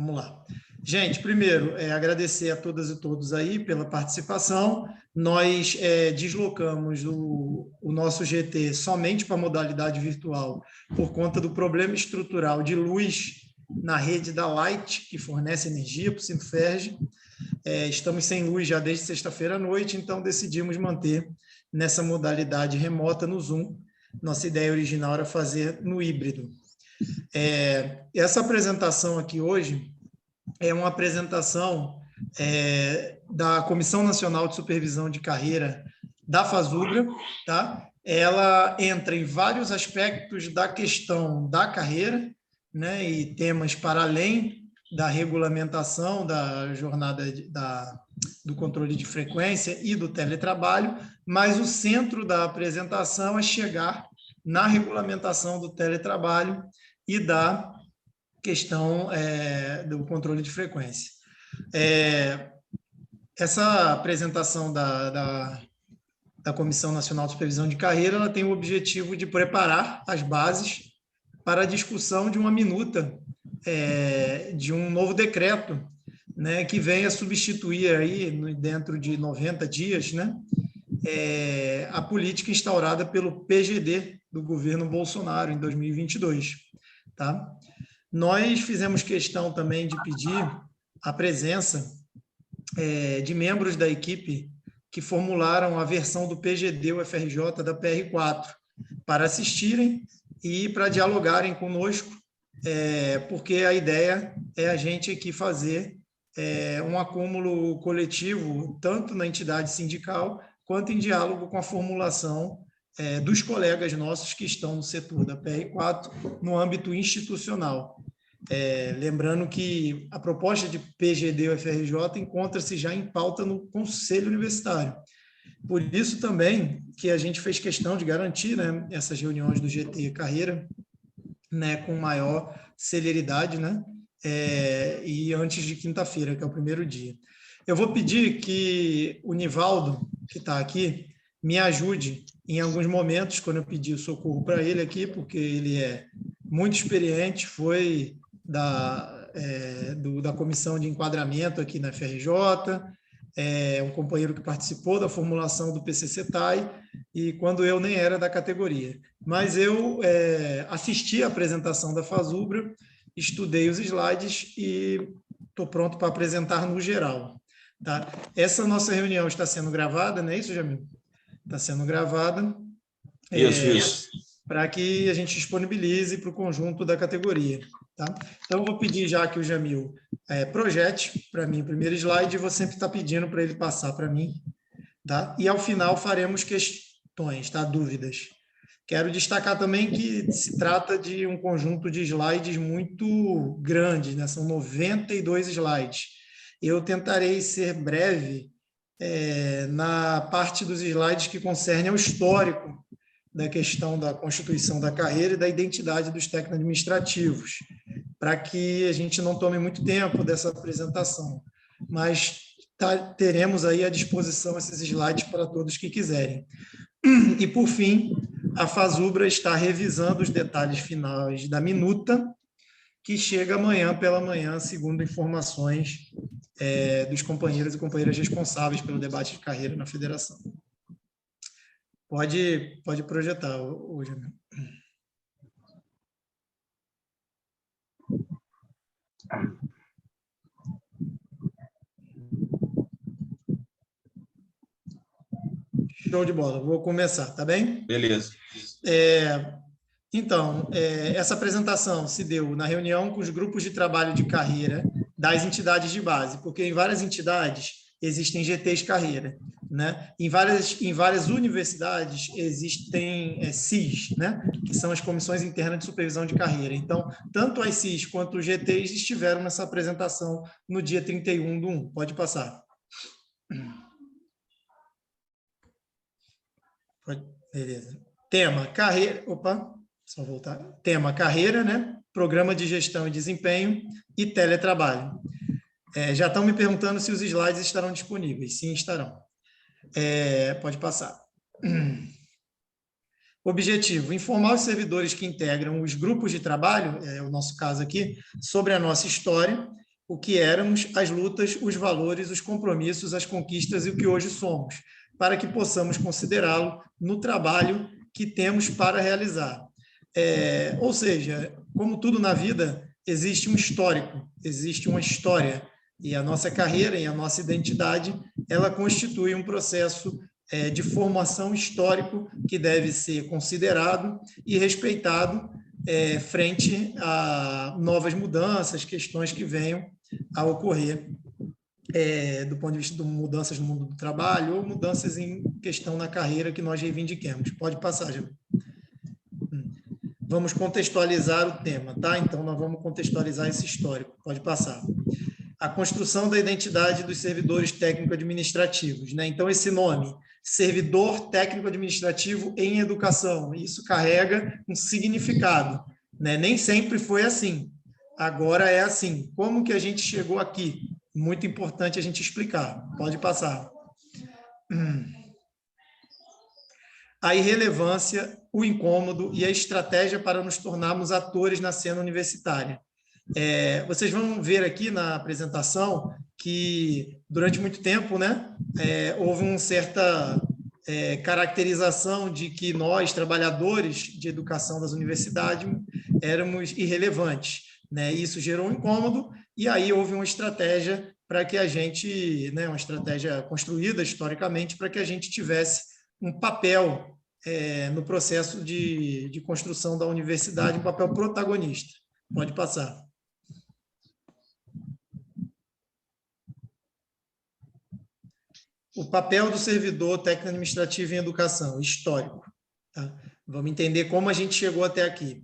Vamos lá. Gente, primeiro, agradecer a todas e todos aí pela participação. Nós deslocamos o nosso GT somente para a modalidade virtual por conta do problema estrutural de luz na rede da Light, que fornece energia para o Sinferj. Estamos sem luz já desde sexta-feira à noite, então decidimos manter nessa modalidade remota no Zoom. Nossa ideia original era fazer no híbrido. Essa apresentação aqui hoje é uma apresentação da Comissão Nacional de Supervisão de Carreira da FASUBRA, tá? Ela entra em vários aspectos da questão da carreira, né, e temas para além da regulamentação da jornada do controle de frequência e do teletrabalho, mas o centro da apresentação é chegar na regulamentação do teletrabalho e da questão do controle de frequência. Essa apresentação da Comissão Nacional de Supervisão de Carreira, ela tem o objetivo de preparar as bases para a discussão de uma minuta de um novo decreto, né, que venha substituir aí, dentro de 90 dias, né, a política instaurada pelo PGD do governo Bolsonaro em 2022. Tá? Nós fizemos questão também de pedir a presença de membros da equipe que formularam a versão do PGD UFRJ da PR4 para assistirem e para dialogarem conosco, porque a ideia é a gente aqui fazer um acúmulo coletivo, tanto na entidade sindical, quanto em diálogo com a formulação dos colegas nossos que estão no setor da PR4, no âmbito institucional. Lembrando que a proposta de PGD UFRJ encontra-se já em pauta no Conselho Universitário. Por isso também que a gente fez questão de garantir, né, essas reuniões do GT Carreira, né, com maior celeridade, né, e antes de quinta-feira, que é o primeiro dia. Eu vou pedir que o Nivaldo, que está aqui, me ajude em alguns momentos, quando eu pedir o socorro para ele aqui, porque ele é muito experiente, foi da comissão de enquadramento aqui na FRJ, um companheiro que participou da formulação do PCC-TAI, e quando eu nem era da categoria. Mas eu assisti a apresentação da FASUBRA, estudei os slides e estou pronto para apresentar no geral. Tá? Essa nossa reunião está sendo gravada, não é isso, Jamil? Está sendo gravada. Isso. Para que a gente disponibilize para o conjunto da categoria. Tá? Então, eu vou pedir já que o Jamil projete para mim o primeiro slide, e vou sempre estar pedindo para ele passar para mim. Tá? E, ao final, faremos questões, tá? Dúvidas. Quero destacar também que se trata de um conjunto de slides muito grande, né? São 92 slides. Eu tentarei ser breve na parte dos slides que concerne ao histórico da questão da constituição da carreira e da identidade dos técnicos administrativos, para que a gente não tome muito tempo dessa apresentação. Mas teremos aí à disposição esses slides para todos que quiserem. E, por fim, a FASUBRA está revisando os detalhes finais da minuta, que chega amanhã pela manhã, segundo informações dos companheiros e companheiras responsáveis pelo debate de carreira na federação. Pode projetar, Jamil. Show de bola, vou começar, tá bem? Beleza. Então, essa apresentação se deu na reunião com os grupos de trabalho de carreira das entidades de base, porque em várias entidades existem GTs carreira, né? Em várias universidades existem CIS, né? Que são as Comissões Internas de Supervisão de Carreira. Então, tanto as CIS quanto os GTs estiveram nessa apresentação no dia 31/1. Pode passar. Beleza. Tema, carreira... Opa, só voltar. Tema, carreira, né? Programa de gestão e desempenho e teletrabalho. Já estão me perguntando se os slides estarão disponíveis. Sim, estarão. Pode passar. Objetivo: informar os servidores que integram os grupos de trabalho, é o nosso caso aqui, sobre a nossa história o que éramos, as lutas, os valores, os compromissos, as conquistas e o que hoje somos, para que possamos considerá-lo no trabalho que temos para realizar. Ou seja, como tudo na vida, existe um histórico, existe uma história, e a nossa carreira e a nossa identidade, ela constitui um processo de formação histórico que deve ser considerado e respeitado frente a novas mudanças, questões que venham a ocorrer do ponto de vista de mudanças no mundo do trabalho ou mudanças em questão na carreira que nós reivindiquemos. Pode passar, Jamil. Vamos contextualizar o tema, tá? Então, nós vamos contextualizar esse histórico. Pode passar. A construção da identidade dos servidores técnico-administrativos, né? Então, esse nome, servidor técnico-administrativo em educação, isso carrega um significado, né? Nem sempre foi assim. Agora é assim. Como que a gente chegou aqui? Muito importante a gente explicar. Pode passar. A irrelevância, o incômodo e a estratégia para nos tornarmos atores na cena universitária. Vocês vão ver aqui na apresentação que, durante muito tempo, né, houve uma certa caracterização de que nós, trabalhadores de educação das universidades, éramos irrelevantes, né? Isso gerou um incômodo e aí houve uma estratégia para que a gente, né, uma estratégia construída historicamente para que a gente tivesse um papel no processo de construção da universidade, um papel protagonista. Pode passar. O papel do servidor técnico-administrativo em educação, histórico. Tá? Vamos entender como a gente chegou até aqui.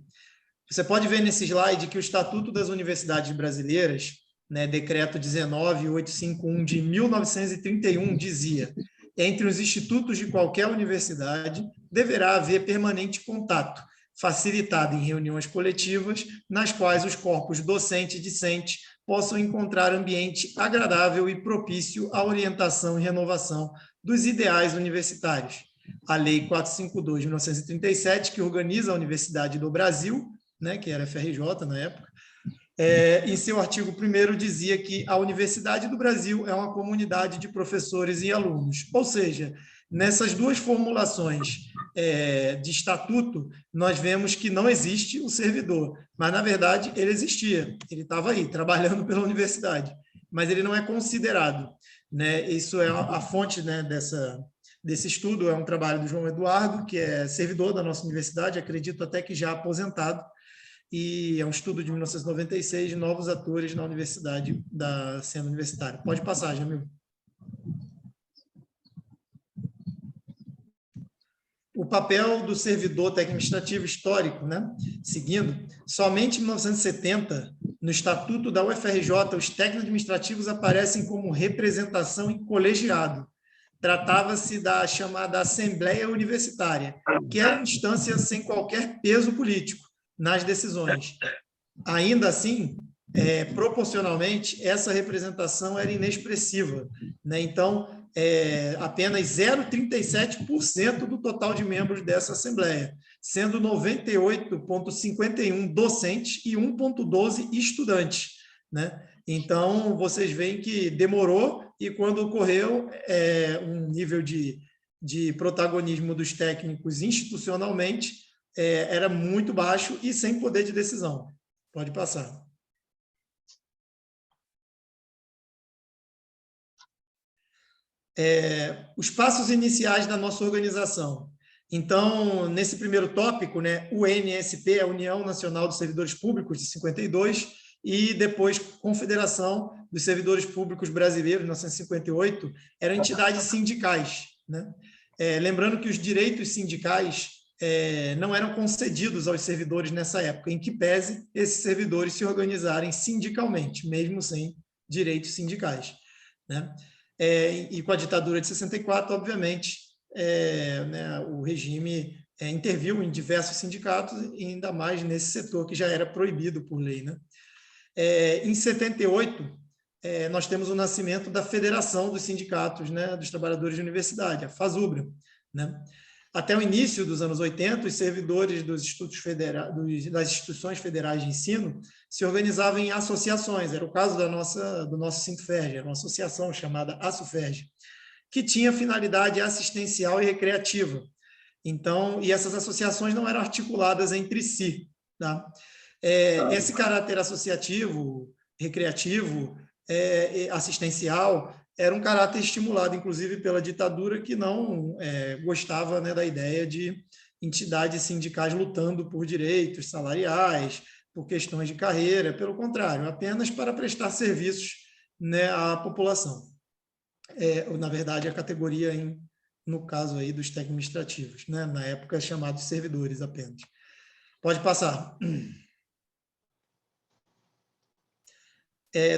Você pode ver nesse slide que o Estatuto das Universidades Brasileiras, né, Decreto 19.851 de 1931, dizia: entre os institutos de qualquer universidade, deverá haver permanente contato, facilitado em reuniões coletivas, nas quais os corpos docente e discente possam encontrar ambiente agradável e propício à orientação e renovação dos ideais universitários. A Lei 452 de 1937, que organiza a Universidade do Brasil, né, que era a FRJ na época, em seu artigo 1º dizia que a Universidade do Brasil é uma comunidade de professores e alunos. Ou seja, nessas duas formulações de estatuto, nós vemos que não existe o servidor, mas, na verdade, ele existia, ele estava aí, trabalhando pela universidade, mas ele não é considerado, né? Isso é a fonte, né, desse estudo, é um trabalho do João Eduardo, que é servidor da nossa universidade, acredito até que já aposentado, e é um estudo de 1996 de novos atores na universidade, da cena universitária. Pode passar, Jamil. O papel do servidor técnico-administrativo histórico, né? Seguindo, somente em 1970, no Estatuto da UFRJ, os técnico-administrativos aparecem como representação em colegiado. Tratava-se da chamada Assembleia Universitária, que era uma instância sem qualquer peso político nas decisões. Ainda assim, proporcionalmente, essa representação era inexpressiva, né? Então, apenas 0,37% do total de membros dessa Assembleia, sendo 98,51% docentes e 1,12% estudantes, né? Então, vocês veem que demorou e, quando ocorreu, um nível de protagonismo dos técnicos institucionalmente era muito baixo e sem poder de decisão. Pode passar. Os passos iniciais da nossa organização. Então, nesse primeiro tópico, né, o UNSP, a União Nacional dos Servidores Públicos, de 52, e depois Confederação dos Servidores Públicos Brasileiros, de 1958, eram entidades sindicais, né? Lembrando que os direitos sindicais não eram concedidos aos servidores nessa época, em que pese esses servidores se organizarem sindicalmente, mesmo sem direitos sindicais, né? E com a ditadura de 64, obviamente, né, o regime interviu em diversos sindicatos, e ainda mais nesse setor que já era proibido por lei, né? Em 78, nós temos o nascimento da Federação dos Sindicatos, né, dos Trabalhadores de Universidade, a FASUBRA, né? até o início dos anos 80, os servidores dos das instituições federais de ensino se organizavam em associações. Era o caso do nosso Sintferj, era uma associação chamada ASUFERJ, que tinha finalidade assistencial e recreativa. Então, e essas associações não eram articuladas entre si. Tá? Esse caráter associativo, recreativo, assistencial, era um caráter estimulado, inclusive, pela ditadura, que não gostava, né, da ideia de entidades sindicais lutando por direitos salariais, por questões de carreira, pelo contrário, apenas para prestar serviços, né, à população. Na verdade, a categoria, no caso aí dos administrativos, né, na época chamados servidores apenas. Pode passar.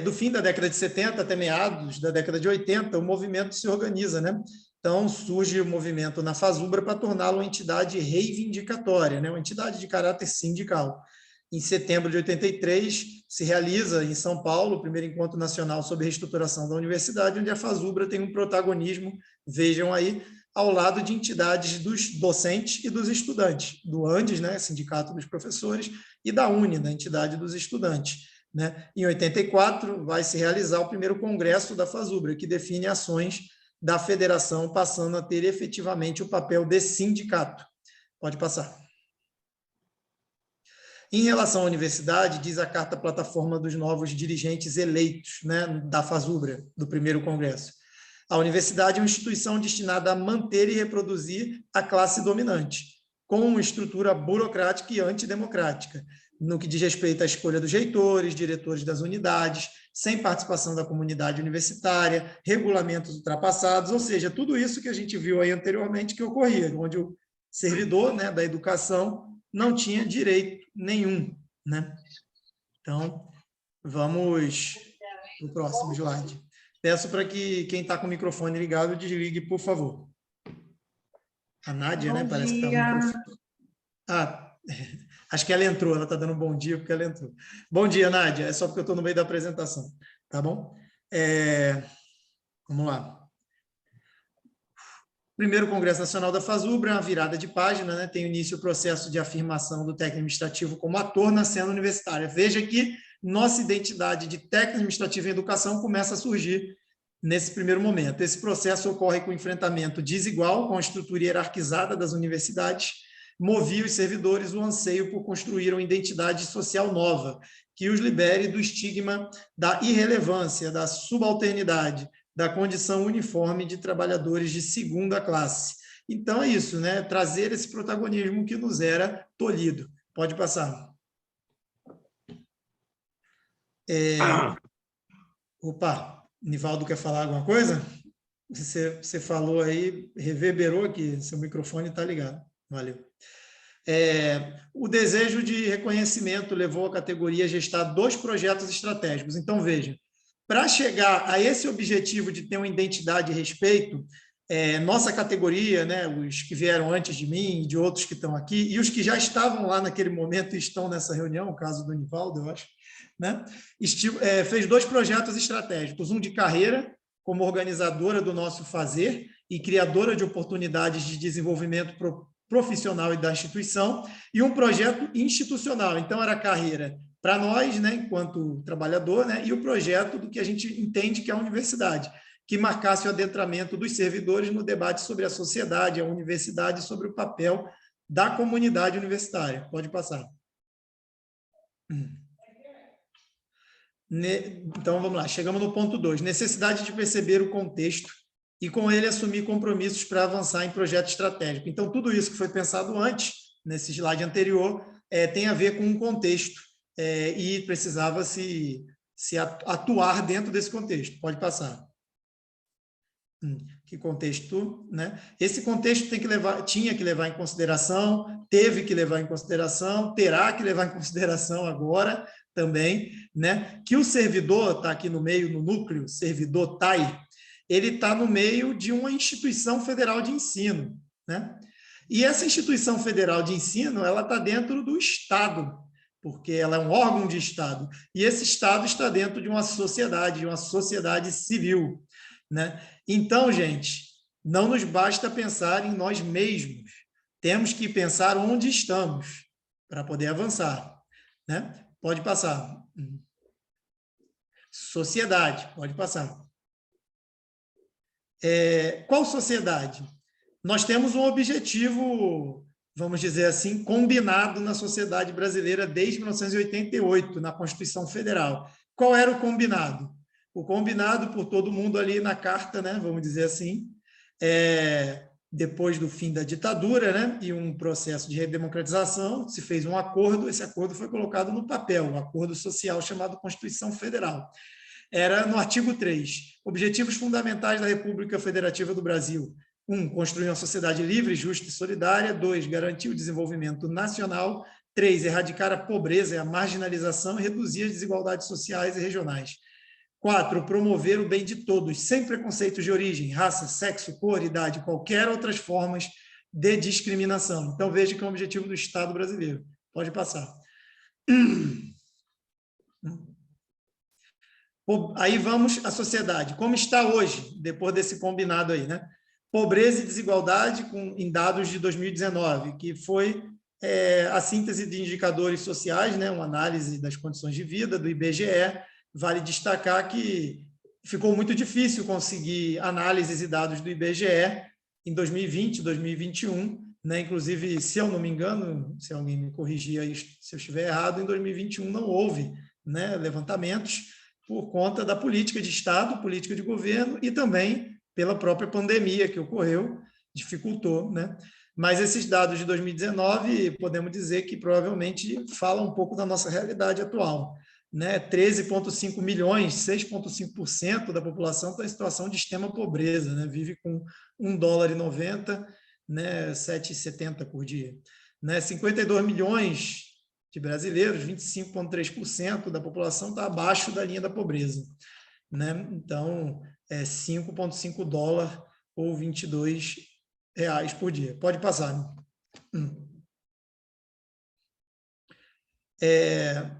Do fim da década de 70 até meados da década de 80, o movimento se organiza, né? Então, surge o movimento na FASUBRA para torná-lo uma entidade reivindicatória, né? Uma entidade de caráter sindical. Em setembro de 83, se realiza em São Paulo o primeiro encontro nacional sobre reestruturação da universidade, onde a FASUBRA tem um protagonismo, vejam aí, ao lado de entidades dos docentes e dos estudantes, do ANDES, né? Sindicato dos Professores, e da UNE, da entidade dos estudantes. Né? Em 84, vai se realizar o primeiro congresso da FASUBRA, que define ações da federação, passando a ter efetivamente o papel de sindicato. Pode passar. Em relação à universidade, diz a carta plataforma dos novos dirigentes eleitos, né, da FASUBRA, do primeiro congresso. A universidade é uma instituição destinada a manter e reproduzir a classe dominante, com uma estrutura burocrática e antidemocrática, no que diz respeito à escolha dos reitores, diretores das unidades, sem participação da comunidade universitária, regulamentos ultrapassados, ou seja, tudo isso que a gente viu aí anteriormente que ocorria, onde o servidor, né, da educação não tinha direito nenhum. Né? Então, vamos para o próximo slide. Peço para que quem está com o microfone ligado desligue, por favor. A Nádia, né? Parece que está no microfone. Acho que ela entrou, ela está dando um bom dia porque ela entrou. Bom dia, Nádia, é só porque eu estou no meio da apresentação, tá bom? Vamos lá. Primeiro Congresso Nacional da FASUBRA, uma virada de página, né? Tem início o processo de afirmação do técnico administrativo como ator na cena universitária. Veja que nossa identidade de técnico administrativo em educação começa a surgir nesse primeiro momento. Esse processo ocorre com o enfrentamento desigual com a estrutura hierarquizada das universidades, movia os servidores o anseio por construir uma identidade social nova, que os libere do estigma da irrelevância, da subalternidade, da condição uniforme de trabalhadores de segunda classe. Então, é isso, né? Trazer esse protagonismo que nos era tolhido. Pode passar. Opa, Nivaldo quer falar alguma coisa? Você falou aí, reverberou aqui, seu microfone está ligado. Valeu. O desejo de reconhecimento levou a categoria a gestar 2 projetos estratégicos. Então, veja, para chegar a esse objetivo de ter uma identidade e respeito, nossa categoria, né, os que vieram antes de mim, de outros que estão aqui, e os que já estavam lá naquele momento e estão nessa reunião, o caso do Nivaldo, eu acho, né, fez 2 projetos estratégicos, um de carreira, como organizadora do nosso fazer e criadora de oportunidades de desenvolvimento profissional e da instituição, e um projeto institucional. Então, era a carreira para nós, né, enquanto trabalhador, né, e o projeto do que a gente entende que é a universidade, que marcasse o adentramento dos servidores no debate sobre a sociedade, a universidade, sobre o papel da comunidade universitária. Pode passar. Então, vamos lá. Chegamos no ponto 2. Necessidade de perceber o contexto e, com ele, assumir compromissos para avançar em projeto estratégico. Então, tudo isso que foi pensado antes, nesse slide anterior, tem a ver com um contexto e precisava se atuar dentro desse contexto. Pode passar. Que contexto, né? Esse contexto tinha que levar em consideração, teve que levar em consideração, terá que levar em consideração agora também, né? Que o servidor está aqui no meio, no núcleo, servidor TAI, ele está no meio de uma instituição federal de ensino, né? E essa instituição federal de ensino, ela está dentro do Estado, porque ela é um órgão de Estado, e esse Estado está dentro de uma sociedade civil, né? Então, gente, não nos basta pensar em nós mesmos, Temos que pensar onde estamos para poder avançar, né? Pode passar. Sociedade, pode passar. Qual sociedade? Nós temos um objetivo, vamos dizer assim, combinado na sociedade brasileira desde 1988, na Constituição Federal. Qual era o combinado? O combinado por todo mundo ali na carta, né, vamos dizer assim, depois do fim da ditadura, né, e um processo de redemocratização, se fez um acordo, esse acordo foi colocado no papel, um acordo social chamado Constituição Federal. Era no artigo 3, objetivos fundamentais da República Federativa do Brasil. 1, construir uma sociedade livre, justa e solidária. 2, garantir o desenvolvimento nacional. 3, erradicar a pobreza e a marginalização e reduzir as desigualdades sociais e regionais. 4, promover o bem de todos, sem preconceitos de origem, raça, sexo, cor, idade, qualquer outras formas de discriminação. Então, veja que é um objetivo do Estado brasileiro. Pode passar. Aí vamos à sociedade. Como está hoje, depois desse combinado aí, né? Pobreza e desigualdade em dados de 2019, que foi a síntese de indicadores sociais, né? Uma análise das condições de vida do IBGE. Vale destacar que ficou muito difícil conseguir análises e dados do IBGE em 2020, 2021, né? Inclusive, se eu não me engano, se alguém me corrigir aí se eu estiver errado, em 2021 não houve, né, levantamentos por conta da política de Estado, política de governo e também pela própria pandemia que ocorreu, dificultou, né? Mas esses dados de 2019, podemos dizer que provavelmente falam um pouco da nossa realidade atual, né? 13,5 milhões, 6,5% da população está em situação de extrema pobreza, né? Vive com $1,90, né? 7,70 por dia, né? 52 milhões de brasileiros, 25,3% da população está abaixo da linha da pobreza, né? Então, $5,5 ou R$22 por dia. Pode passar.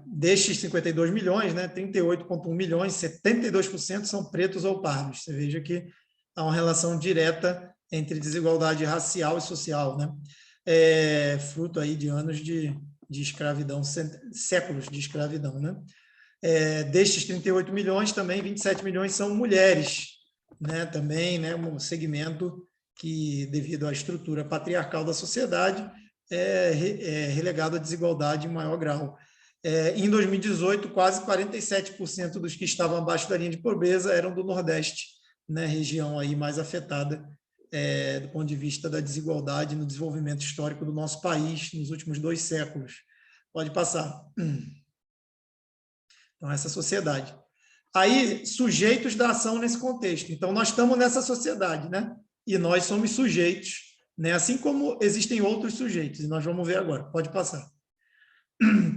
Destes 52 milhões, né, 38,1 milhões, 72% são pretos ou pardos. Você veja que há uma relação direta entre desigualdade racial e social, né? Fruto aí de anos de escravidão, séculos de escravidão, né? Destes 38 milhões, também 27 milhões são mulheres, né? Também, né, um segmento que, devido à estrutura patriarcal da sociedade, é relegado à desigualdade em maior grau. Em 2018, quase 47% dos que estavam abaixo da linha de pobreza eram do Nordeste, né? Região aí mais afetada do ponto de vista da desigualdade no desenvolvimento histórico do nosso país nos últimos 2 séculos. Pode passar. Então, essa sociedade. Aí, sujeitos da ação nesse contexto. Então, nós estamos nessa sociedade, né? E nós somos sujeitos, né? Assim como existem outros sujeitos, e nós vamos ver agora. Pode passar.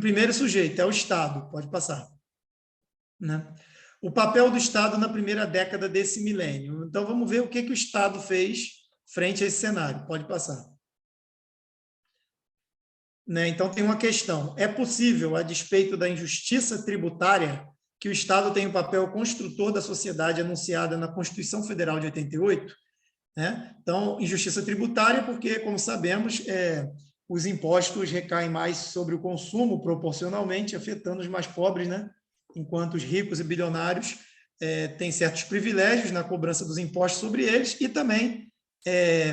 Primeiro sujeito é o Estado. Pode passar. Né? O papel do Estado na primeira década desse milênio. Então, vamos ver o que o Estado fez frente a esse cenário. Pode passar. Né? Então, tem uma questão. É possível, a despeito da injustiça tributária, que o Estado tenha um papel construtor da sociedade anunciada na Constituição Federal de 88? Né? Então, injustiça tributária porque, como sabemos, os impostos recaem mais sobre o consumo, proporcionalmente, afetando os mais pobres, né? Enquanto os ricos e bilionários têm certos privilégios na cobrança dos impostos sobre eles e também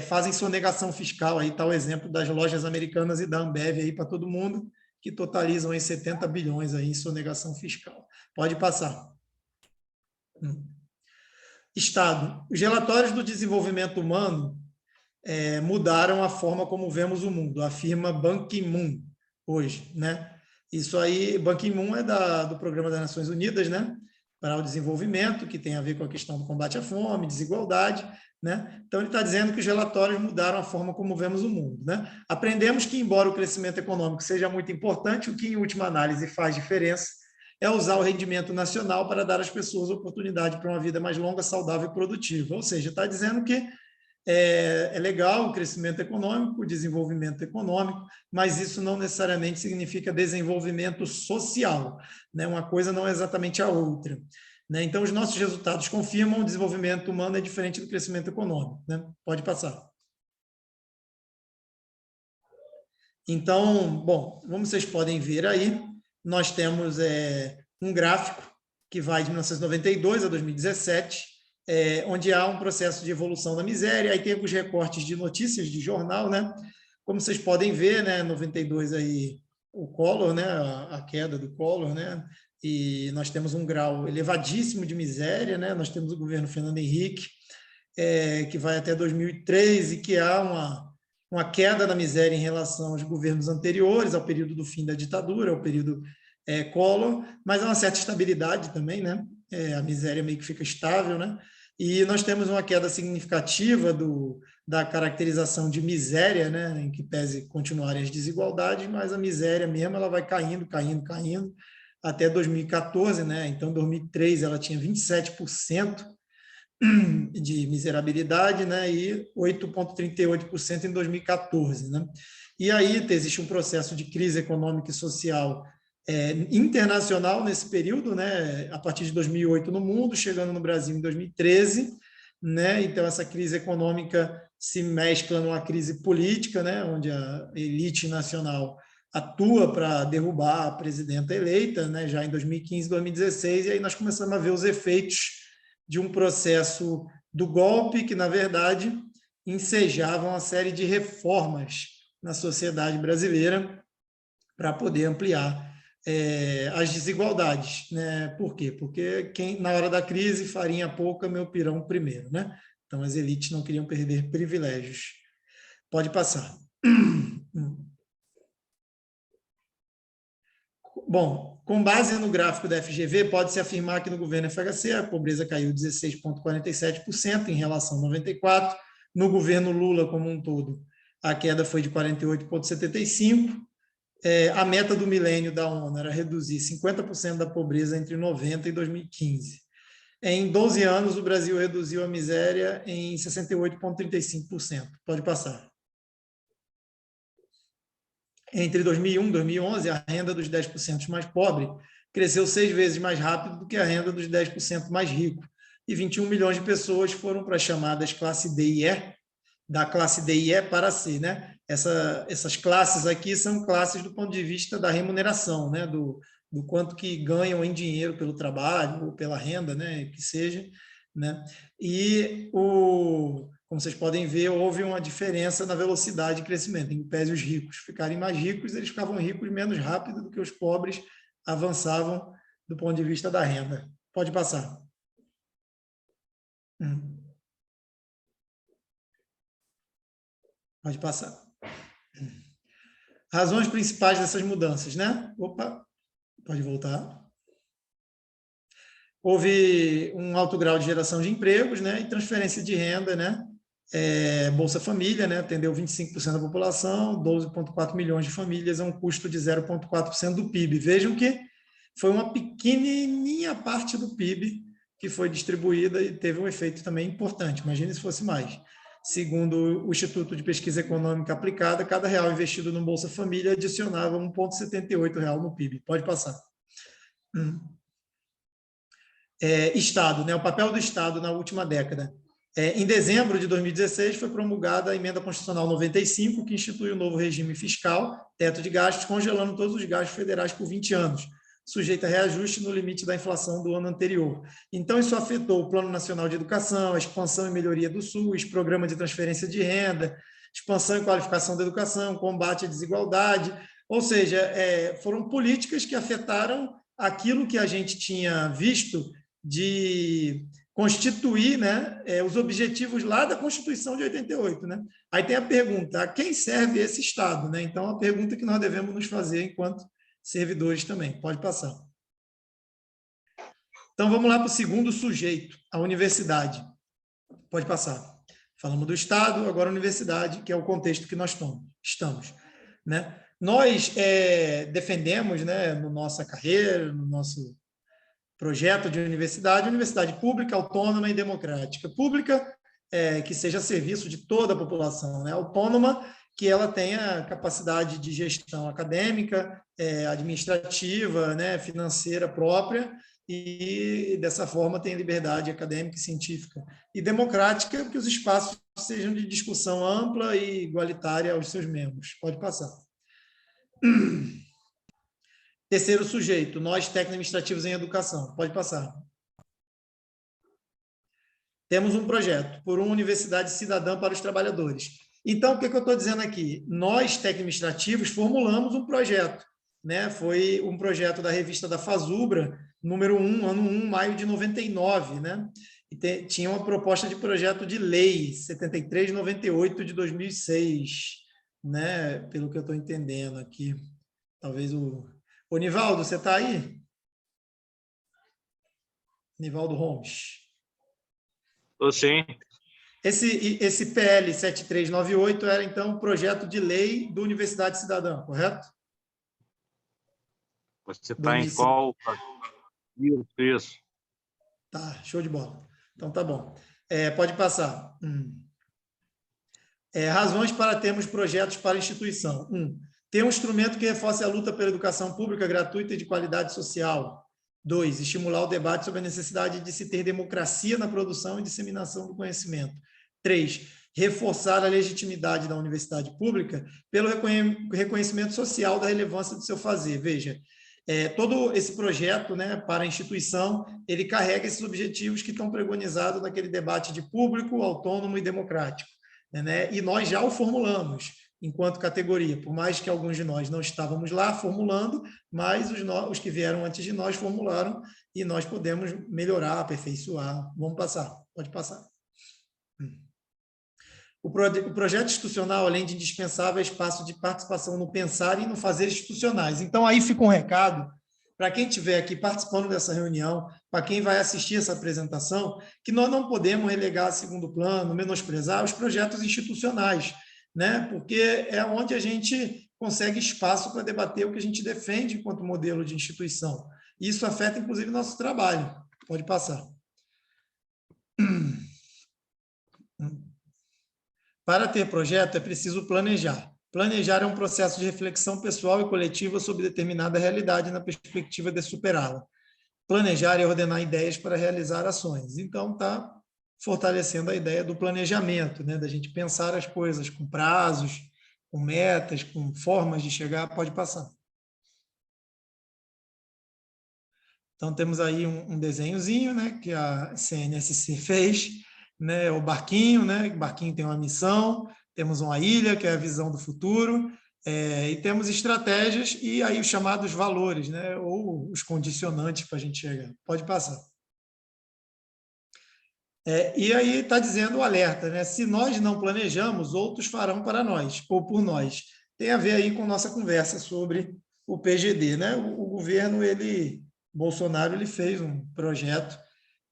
fazem sonegação fiscal. Aí está o exemplo das lojas americanas e da Ambev aí para todo mundo, que totalizam aí 70 bilhões aí em sonegação fiscal. Pode passar. Estado. Os relatórios do desenvolvimento humano mudaram a forma como vemos o mundo, afirma Ban Ki-moon hoje, né? Isso aí, Ban Ki-moon é do Programa das Nações Unidas, né? Para o desenvolvimento, que tem a ver com a questão do combate à fome, desigualdade, né? Então, ele está dizendo que os relatórios mudaram a forma como vemos o mundo, né? Aprendemos que, embora o crescimento econômico seja muito importante, o que, em última análise, faz diferença é usar o rendimento nacional para dar às pessoas oportunidade para uma vida mais longa, saudável e produtiva. Ou seja, está dizendo que é legal o crescimento econômico, o desenvolvimento econômico, mas isso não necessariamente significa desenvolvimento social, né? Uma coisa não é exatamente a outra, né? Então, os nossos resultados confirmam que o desenvolvimento humano é diferente do crescimento econômico, né? Pode passar. Então, bom, como vocês podem ver aí, nós temos um gráfico que vai de 1992 a 2017, onde há um processo de evolução da miséria, aí tem alguns recortes de notícias de jornal, né? Como vocês podem ver, né, 92 aí o Collor, né, a queda do Collor, né? E nós temos um grau elevadíssimo de miséria, né? Nós temos o governo Fernando Henrique, que vai até 2003 e que há uma queda da miséria em relação aos governos anteriores, ao período do fim da ditadura, ao período Collor, mas há uma certa estabilidade também, né? A miséria meio que fica estável, né? E nós temos uma queda significativa da caracterização de miséria, né? Em que pese continuarem as desigualdades, mas a miséria mesmo ela vai caindo, caindo, caindo, até 2014, né? Então, em 2003, ela tinha 27% de miserabilidade, né, e 8,38% em 2014. Né? E aí existe um processo de crise econômica e social internacional nesse período, né, a partir de 2008 no mundo, chegando no Brasil em 2013. Né? Então, essa crise econômica se mescla numa crise política, né, onde a elite nacional atua para derrubar a presidenta eleita, né, já em 2015, 2016, e aí nós começamos a ver os efeitos de um processo do golpe que, na verdade, ensejava uma série de reformas na sociedade brasileira para poder ampliar as desigualdades. Né? Por quê? Porque na hora da crise, farinha pouca, meu pirão primeiro. Né? Então, as elites não queriam perder privilégios. Pode passar. Bom, com base no gráfico da FGV, pode-se afirmar que no governo FHC a pobreza caiu 16,47% em relação a 94. No governo Lula como um todo, a queda foi de 48,75%. A meta do milênio da ONU era reduzir 50% da pobreza entre 90 e 2015. Em 12 anos, o Brasil reduziu a miséria em 68,35%. Pode passar. Entre 2001 e 2011, a renda dos 10% mais pobres cresceu 6 vezes mais rápido do que a renda dos 10% mais ricos. E 21 milhões de pessoas foram para as chamadas classe D e E, da classe D e E para C. Né? Essas classes aqui são classes do ponto de vista da remuneração, né? do quanto que ganham em dinheiro pelo trabalho ou pela renda, né? Que seja. Né? E como vocês podem ver, houve uma diferença na velocidade de crescimento. Em pese os ricos ficarem mais ricos, eles ficavam ricos menos rápido do que os pobres avançavam do ponto de vista da renda. Pode passar. Pode passar. Razões principais dessas mudanças, né? Opa, pode voltar. Houve um alto grau de geração de empregos, né? E transferência de renda, né? Bolsa Família, né, atendeu 25% da população, 12,4 milhões de famílias, a um custo de 0,4% do PIB. Vejam que foi uma pequenininha parte do PIB que foi distribuída e teve um efeito também importante. Imagine se fosse mais. Segundo o Instituto de Pesquisa Econômica Aplicada, cada real investido no Bolsa Família adicionava 1,78 real no PIB. Pode passar. Estado, né, o papel do Estado na última década. Em dezembro de 2016, foi promulgada a Emenda Constitucional 95, que institui o novo regime fiscal, teto de gastos, congelando todos os gastos federais por 20 anos, sujeito a reajuste no limite da inflação do ano anterior. Então, isso afetou o Plano Nacional de Educação, a expansão e melhoria do SUS, programa de transferência de renda, expansão e qualificação da educação, combate à desigualdade, ou seja, foram políticas que afetaram aquilo que a gente tinha visto de constituir, né, os objetivos lá da Constituição de 88. Né? Aí tem a pergunta, a quem serve esse Estado? Né? Então, a pergunta que nós devemos nos fazer enquanto servidores também. Pode passar. Então, vamos lá para o segundo sujeito, a universidade. Pode passar. Falamos do Estado, agora a universidade, que é o contexto que nós estamos. Né? Nós defendemos, né, na nossa carreira, no nosso projeto de universidade pública, autônoma e democrática. Pública, que seja a serviço de toda a população, né? Autônoma, que ela tenha capacidade de gestão acadêmica, administrativa, né, financeira própria, e dessa forma tenha liberdade acadêmica e científica. E democrática, que os espaços sejam de discussão ampla e igualitária aos seus membros. Pode passar. Terceiro sujeito, nós técnicos administrativos em educação. Pode passar. Temos um projeto por uma universidade cidadã para os trabalhadores. Então, o que eu estou dizendo aqui? Nós, técnicos administrativos, formulamos um projeto, né? Foi um projeto da revista da Fazubra, número 1, ano 1, maio de 99, né? E tinha uma proposta de projeto de lei, 7398 de 2006, né? Pelo que eu estou entendendo aqui. Talvez o... Ô, Nivaldo, você está aí? Nivaldo Holmes. Estou sim. Esse PL 7398 era, então, o projeto de lei da Universidade Cidadã, correto? Você está em qual? Isso. Tá, show de bola. Então, tá bom. Pode passar. Razões para termos projetos para a instituição. ter um instrumento que reforce a luta pela educação pública gratuita e de qualidade social. 2, estimular o debate sobre a necessidade de se ter democracia na produção e disseminação do conhecimento. 3, reforçar a legitimidade da universidade pública pelo reconhecimento social da relevância do seu fazer. Veja, todo esse projeto, né, para a instituição, ele carrega esses objetivos que estão preconizados naquele debate de público, autônomo e democrático, né? E nós já o formulamos enquanto categoria, por mais que alguns de nós não estávamos lá formulando, mas os que vieram antes de nós formularam e nós podemos melhorar, aperfeiçoar. Vamos passar, pode passar. O projeto institucional, além de indispensável, é espaço de participação no pensar e no fazer institucionais. Então, aí fica um recado para quem estiver aqui participando dessa reunião, para quem vai assistir essa apresentação, que nós não podemos relegar a segundo plano, menosprezar os projetos institucionais, né? Porque é onde a gente consegue espaço para debater o que a gente defende enquanto modelo de instituição. Isso afeta, inclusive, nosso trabalho. Pode passar. Para ter projeto, é preciso planejar. Planejar é um processo de reflexão pessoal e coletiva sobre determinada realidade na perspectiva de superá-la. Planejar é ordenar ideias para realizar ações. Então, está fortalecendo a ideia do planejamento, né? Da gente pensar as coisas com prazos, com metas, com formas de chegar. Pode passar. Então, temos aí um desenhozinho, né, que a CNSC fez, né, o barquinho, né? O barquinho tem uma missão, temos uma ilha, que é a visão do futuro, e temos estratégias e aí os chamados valores, né, ou os condicionantes para a gente chegar. Pode passar. E aí está dizendo o alerta, né? Se nós não planejamos, outros farão para nós, ou por nós. Tem a ver aí com nossa conversa sobre o PGD, né? O governo, Bolsonaro, ele fez um projeto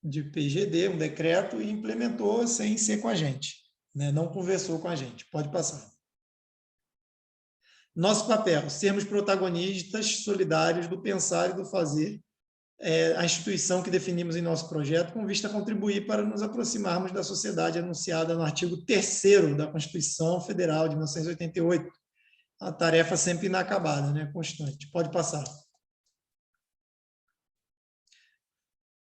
de PGD, um decreto, e implementou sem ser com a gente, né? Não conversou com a gente. Pode passar. Nosso papel, sermos protagonistas solidários do pensar e do fazer, a instituição que definimos em nosso projeto, com vista a contribuir para nos aproximarmos da sociedade anunciada no artigo 3º da Constituição Federal de 1988. A tarefa sempre inacabada, né? Constante. Pode passar.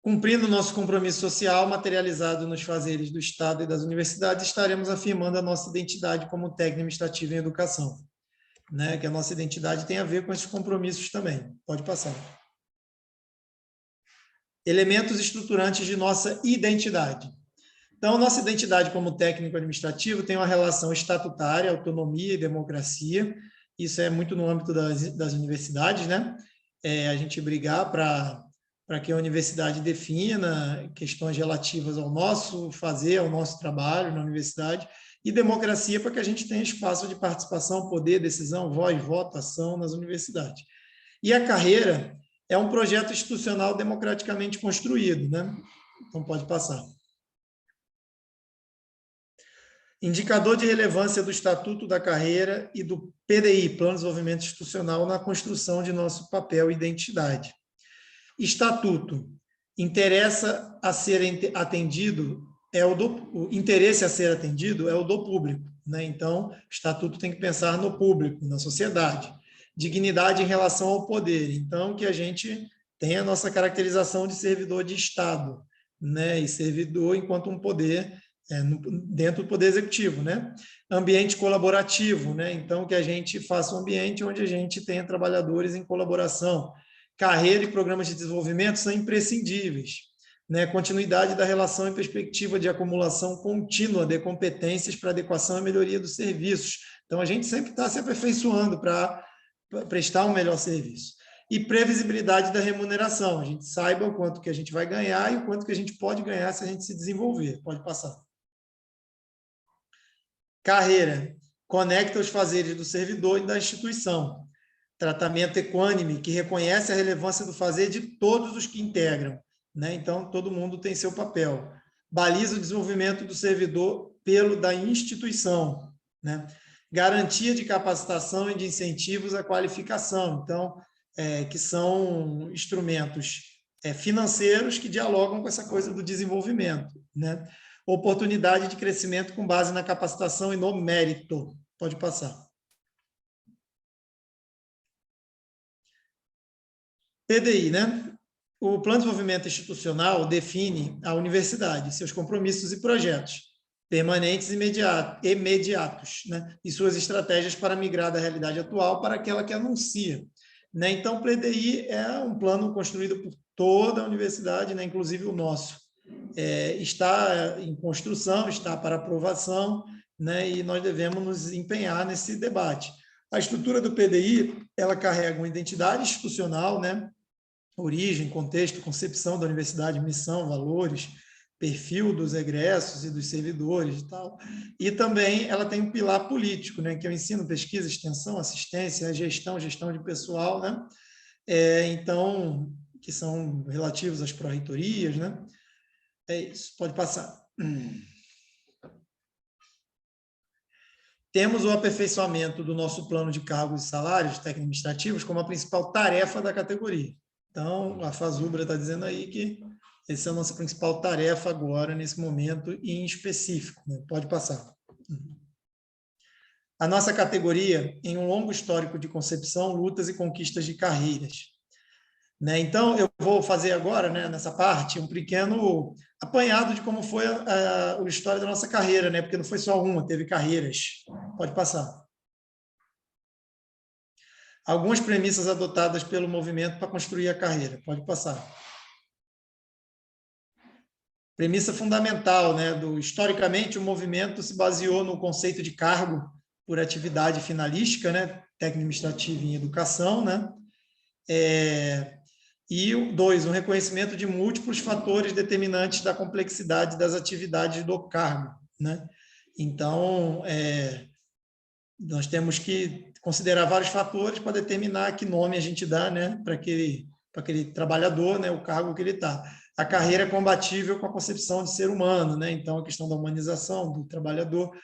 Cumprindo nosso compromisso social, materializado nos fazeres do Estado e das universidades, estaremos afirmando a nossa identidade como técnico administrativo em educação, né? Que a nossa identidade tem a ver com esses compromissos também. Pode passar. Elementos estruturantes de nossa identidade. Então, nossa identidade como técnico administrativo tem uma relação estatutária, autonomia e democracia. Isso é muito no âmbito das universidades, né? A gente brigar para que a universidade defina questões relativas ao nosso fazer, ao nosso trabalho na universidade, e democracia para que a gente tenha espaço de participação, poder, decisão, voz, voto, ação nas universidades. E a carreira é um projeto institucional democraticamente construído, né? Então, pode passar. Indicador de relevância do Estatuto da Carreira e do PDI, Plano de Desenvolvimento Institucional, na construção de nosso papel e identidade. Estatuto, interessa a ser atendido, o interesse a ser atendido é o do público, né? Então, o Estatuto tem que pensar no público, na sociedade. Dignidade em relação ao poder. Então, que a gente tenha a nossa caracterização de servidor de Estado, né? E servidor enquanto um poder dentro do Poder Executivo, né? Ambiente colaborativo, né? Então, que a gente faça um ambiente onde a gente tenha trabalhadores em colaboração. Carreira e programas de desenvolvimento são imprescindíveis, né? Continuidade da relação e perspectiva de acumulação contínua de competências para adequação e melhoria dos serviços. Então, a gente sempre está se aperfeiçoando para prestar um melhor serviço. E previsibilidade da remuneração. A gente saiba o quanto que a gente vai ganhar e o quanto que a gente pode ganhar se a gente se desenvolver. Pode passar. Carreira. Conecta os fazeres do servidor e da instituição. Tratamento equânime, que reconhece a relevância do fazer de todos os que integram, né? Então, todo mundo tem seu papel. Baliza o desenvolvimento do servidor pelo da instituição, né? Garantia de capacitação e de incentivos à qualificação. Então, que são instrumentos financeiros que dialogam com essa coisa do desenvolvimento, né? Oportunidade de crescimento com base na capacitação e no mérito. Pode passar. PDI, né? O Plano de Desenvolvimento Institucional define a universidade, seus compromissos e projetos, permanentes e imediatos, né? E suas estratégias para migrar da realidade atual para aquela que anuncia, né? Então, o PDI é um plano construído por toda a universidade, né? Inclusive o nosso. Está em construção, está para aprovação, né? E nós devemos nos empenhar nesse debate. A estrutura do PDI, ela carrega uma identidade institucional, né? Origem, contexto, concepção da universidade, missão, valores, perfil dos egressos e dos servidores e tal. E também ela tem um pilar político, né? Que é o ensino, pesquisa, extensão, assistência, gestão de pessoal, né? Então, que são relativos às pró-reitorias, né? É isso, pode passar. Temos o aperfeiçoamento do nosso plano de cargos e salários técnico-administrativos como a principal tarefa da categoria. Então, a Fazubra está dizendo aí que essa é a nossa principal tarefa agora, nesse momento em específico, né? Pode passar. A nossa categoria, em um longo histórico de concepção, lutas e conquistas de carreiras, né? Então, eu vou fazer agora, né, nessa parte, um pequeno apanhado de como foi a história da nossa carreira, né? Porque não foi só uma, teve carreiras. Pode passar. Algumas premissas adotadas pelo movimento para construir a carreira. Pode passar. Premissa fundamental, né? Historicamente, o movimento se baseou no conceito de cargo por atividade finalística, né? Técnico-administrativa em educação, né? E 2, um reconhecimento de múltiplos fatores determinantes da complexidade das atividades do cargo, né? Então, nós temos que considerar vários fatores para determinar que nome a gente dá, né, para aquele trabalhador, né, o cargo que ele está. A carreira é compatível com a concepção de ser humano, né? Então, a questão da humanização do trabalhador,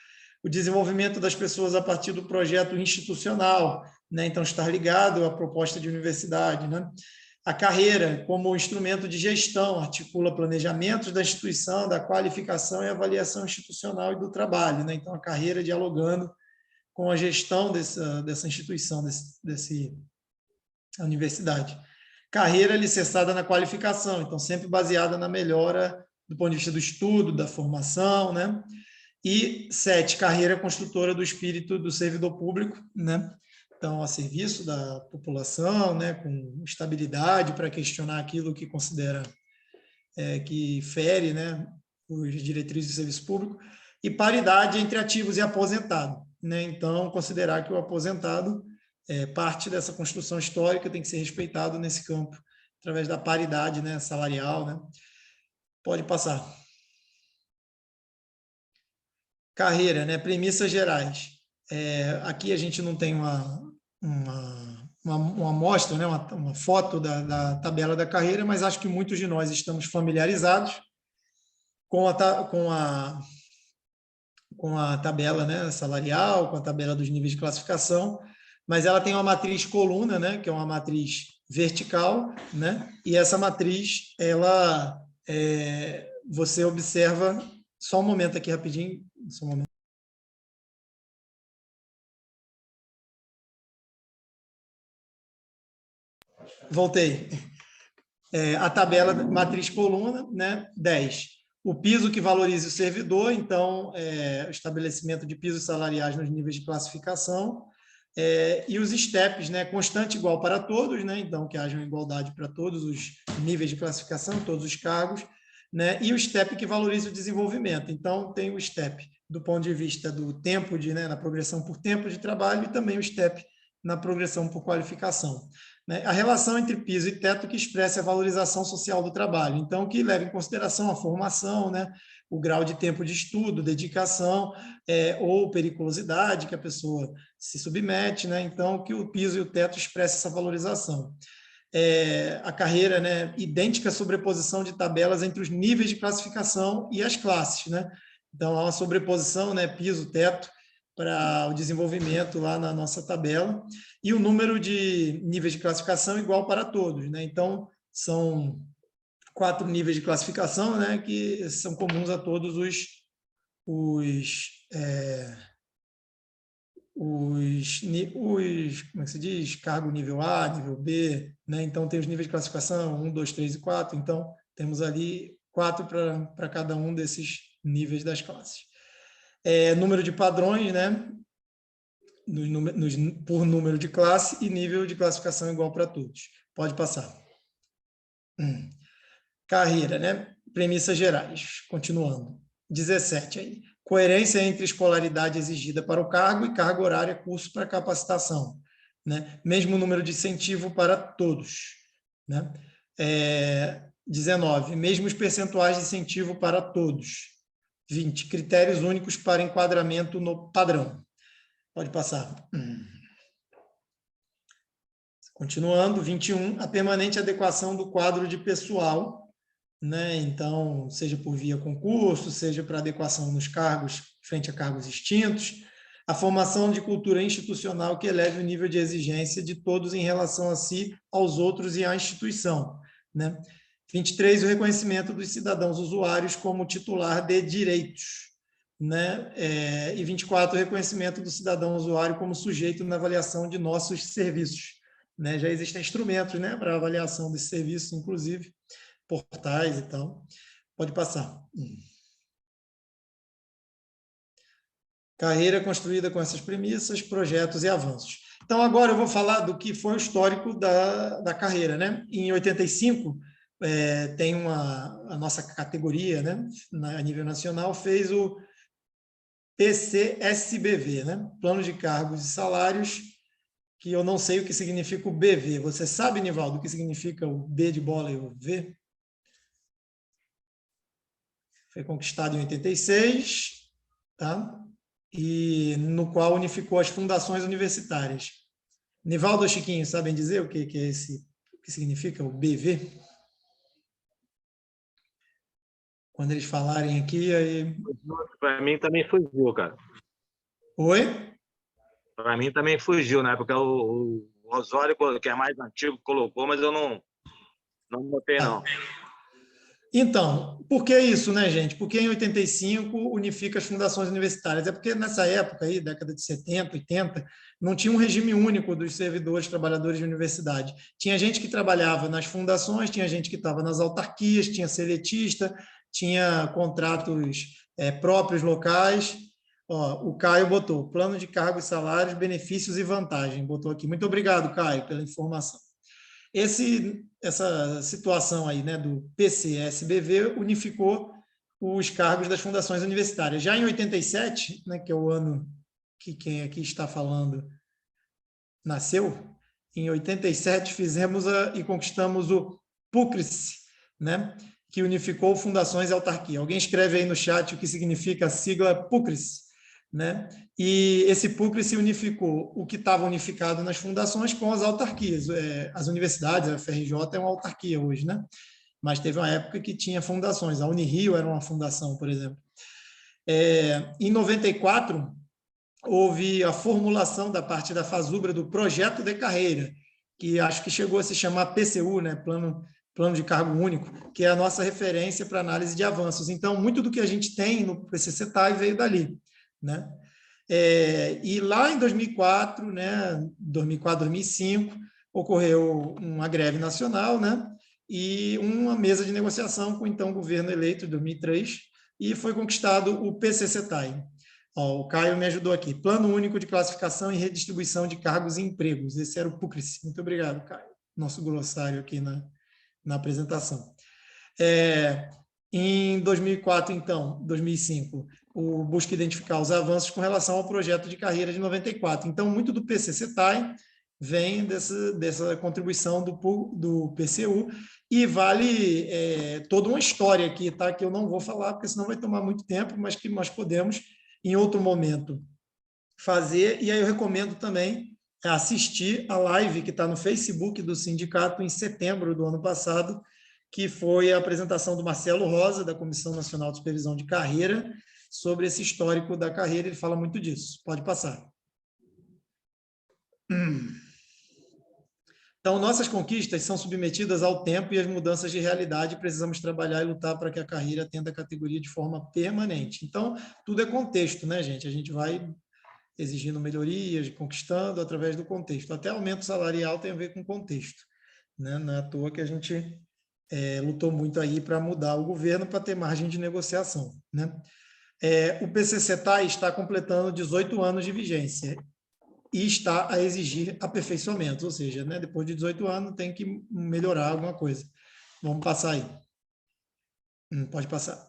o desenvolvimento das pessoas a partir do projeto institucional, né? Então, estar ligado à proposta de universidade, né? A carreira, como instrumento de gestão, articula planejamentos da instituição, da qualificação e avaliação institucional e do trabalho, né? Então, a carreira dialogando com a gestão dessa instituição, dessa universidade. Carreira alicerçada na qualificação, então sempre baseada na melhora do ponto de vista do estudo, da formação, né? E 7, carreira construtora do espírito do servidor público, né? Então, a serviço da população, né? Com estabilidade para questionar aquilo que considera que fere, né? As diretrizes do serviço público, e paridade entre ativos e aposentados, né? Então, considerar que o aposentado parte dessa construção histórica tem que ser respeitado nesse campo, através da paridade, né, salarial, né? Pode passar. Carreira, né? Premissas gerais. Aqui a gente não tem uma amostra, né? uma foto da tabela da carreira, mas acho que muitos de nós estamos familiarizados com a tabela, né, salarial, com a tabela dos níveis de classificação, mas ela tem uma matriz coluna, né, que é uma matriz vertical, né, e essa matriz, você observa, só um momento aqui rapidinho, só um momento. Voltei. A tabela matriz coluna, né, 10. O piso que valorize o servidor, então, o estabelecimento de pisos salariais nos níveis de classificação, e os STEPs, né, constante igual para todos, né, então que haja igualdade para todos os níveis de classificação, todos os cargos, né, e o STEP que valorize o desenvolvimento. Então, tem o STEP do ponto de vista do tempo, na progressão por tempo de trabalho, e também o STEP na progressão por qualificação. Né? A relação entre piso e teto que expressa a valorização social do trabalho, então que leva em consideração a formação, né? O grau de tempo de estudo, dedicação, ou periculosidade que a pessoa se submete, né? Então que o piso e o teto expressem essa valorização. A carreira, né? Idêntica sobreposição de tabelas entre os níveis de classificação e as classes, né? Então há uma sobreposição, né? Piso, teto, para o desenvolvimento lá na nossa tabela, e o número de níveis de classificação igual para todos, né? Então, são 4 níveis de classificação, né, que são comuns a todos os como é que se diz? Cargo nível A, nível B, né? Então, tem os níveis de classificação 1, 2, 3 e 4, então, temos ali 4 para cada um desses níveis das classes. Número de padrões, né? Por número de classe e nível de classificação igual para todos. Pode passar. Carreira, né? Premissas gerais. Continuando. 17 aí. Coerência entre escolaridade exigida para o cargo e carga horária, curso para capacitação. Né? Mesmo número de incentivo para todos. Né? 19. Mesmos percentuais de incentivo para todos. 20. Critérios únicos para enquadramento no padrão. Pode passar. Continuando, 21, a permanente adequação do quadro de pessoal, né? Então, seja por via concurso, seja para adequação nos cargos, frente a cargos extintos, a formação de cultura institucional que eleve o nível de exigência de todos em relação a si, aos outros e à instituição, né? 23, o reconhecimento dos cidadãos usuários como titular de direitos, né? E 24, o reconhecimento do cidadão usuário como sujeito na avaliação de nossos serviços. Né? Já existem instrumentos, né, para avaliação desses serviços, inclusive portais e tal. Pode passar. Carreira construída com essas premissas, projetos e avanços. Então, agora eu vou falar do que foi o histórico da carreira. Né? Em 85, tem a nossa categoria, né, a nível nacional, fez o PCSBV, né? Plano de Cargos e Salários, que eu não sei o que significa o BV. Você sabe, Nivaldo, o que significa o B de bola e o V? Foi conquistado em 86, tá? E no qual unificou as fundações universitárias. Nivaldo ou Chiquinho, sabem dizer o que é o que significa o BV? Quando eles falarem aqui, aí... Para mim também fugiu, cara. Oi? Para mim também fugiu, né? Porque o Osório, que é mais antigo, colocou, mas eu não notei, não. Então, por que isso, né, gente? Porque em 85 unifica as fundações universitárias. É porque nessa época aí, década de 70, 80, não tinha um regime único dos servidores, trabalhadores de universidade. Tinha gente que trabalhava nas fundações, tinha gente que estava nas autarquias, tinha seletista, tinha contratos próprios locais. Ó, o Caio botou plano de cargos, salários, benefícios e vantagem. Botou aqui. Muito obrigado, Caio, pela informação. Essa situação aí, né, do PCSBV unificou os cargos das fundações universitárias. Já em 87, né, que é o ano que quem aqui está falando nasceu, em 87 fizemos e conquistamos o PUCRIS, né, que unificou fundações e autarquia. Alguém escreve aí no chat o que significa a sigla PUCRIS, né? E esse PUCRIS se unificou o que estava unificado nas fundações com as autarquias. As universidades, a FRJ é uma autarquia hoje, né? Mas teve uma época que tinha fundações. A Unirio era uma fundação, por exemplo. Em 94, houve a formulação da parte da FASUBRA do projeto de carreira, que acho que chegou a se chamar PCU, né? Plano de Cargo Único, que é a nossa referência para análise de avanços. Então, muito do que a gente tem no PCCTAI veio dali, né? E lá em 2004, né, 2004, 2005, ocorreu uma greve nacional, né, e uma mesa de negociação com o então governo eleito, em 2003, e foi conquistado o PCCETAI. O Caio me ajudou aqui. Plano Único de Classificação e Redistribuição de Cargos e Empregos. Esse era o PUCRIS. Muito obrigado, Caio. Nosso glossário aqui na apresentação. Em 2004, então, 2005, o busca identificar os avanços com relação ao projeto de carreira de 94. Então, muito do PCCETAI vem dessa contribuição do PCU, e vale toda uma história aqui, tá? Que eu não vou falar, porque senão vai tomar muito tempo, mas que nós podemos, em outro momento, fazer. E aí eu recomendo também assistir a live que está no Facebook do sindicato em setembro do ano passado, que foi a apresentação do Marcelo Rosa, da Comissão Nacional de Supervisão de Carreira, sobre esse histórico da carreira. Ele fala muito disso. Pode passar. Então, nossas conquistas são submetidas ao tempo e às mudanças de realidade. Precisamos trabalhar e lutar para que a carreira atenda a categoria de forma permanente. Então, tudo é contexto, né, gente? A gente vai exigindo melhorias, conquistando através do contexto. Até aumento salarial tem a ver com contexto, né? Não é à toa que a gente lutou muito aí para mudar o governo, para ter margem de negociação, né? O PCCETAI está completando 18 anos de vigência e está a exigir aperfeiçoamentos, ou seja, né, depois de 18 anos tem que melhorar alguma coisa. Vamos passar aí. Pode passar.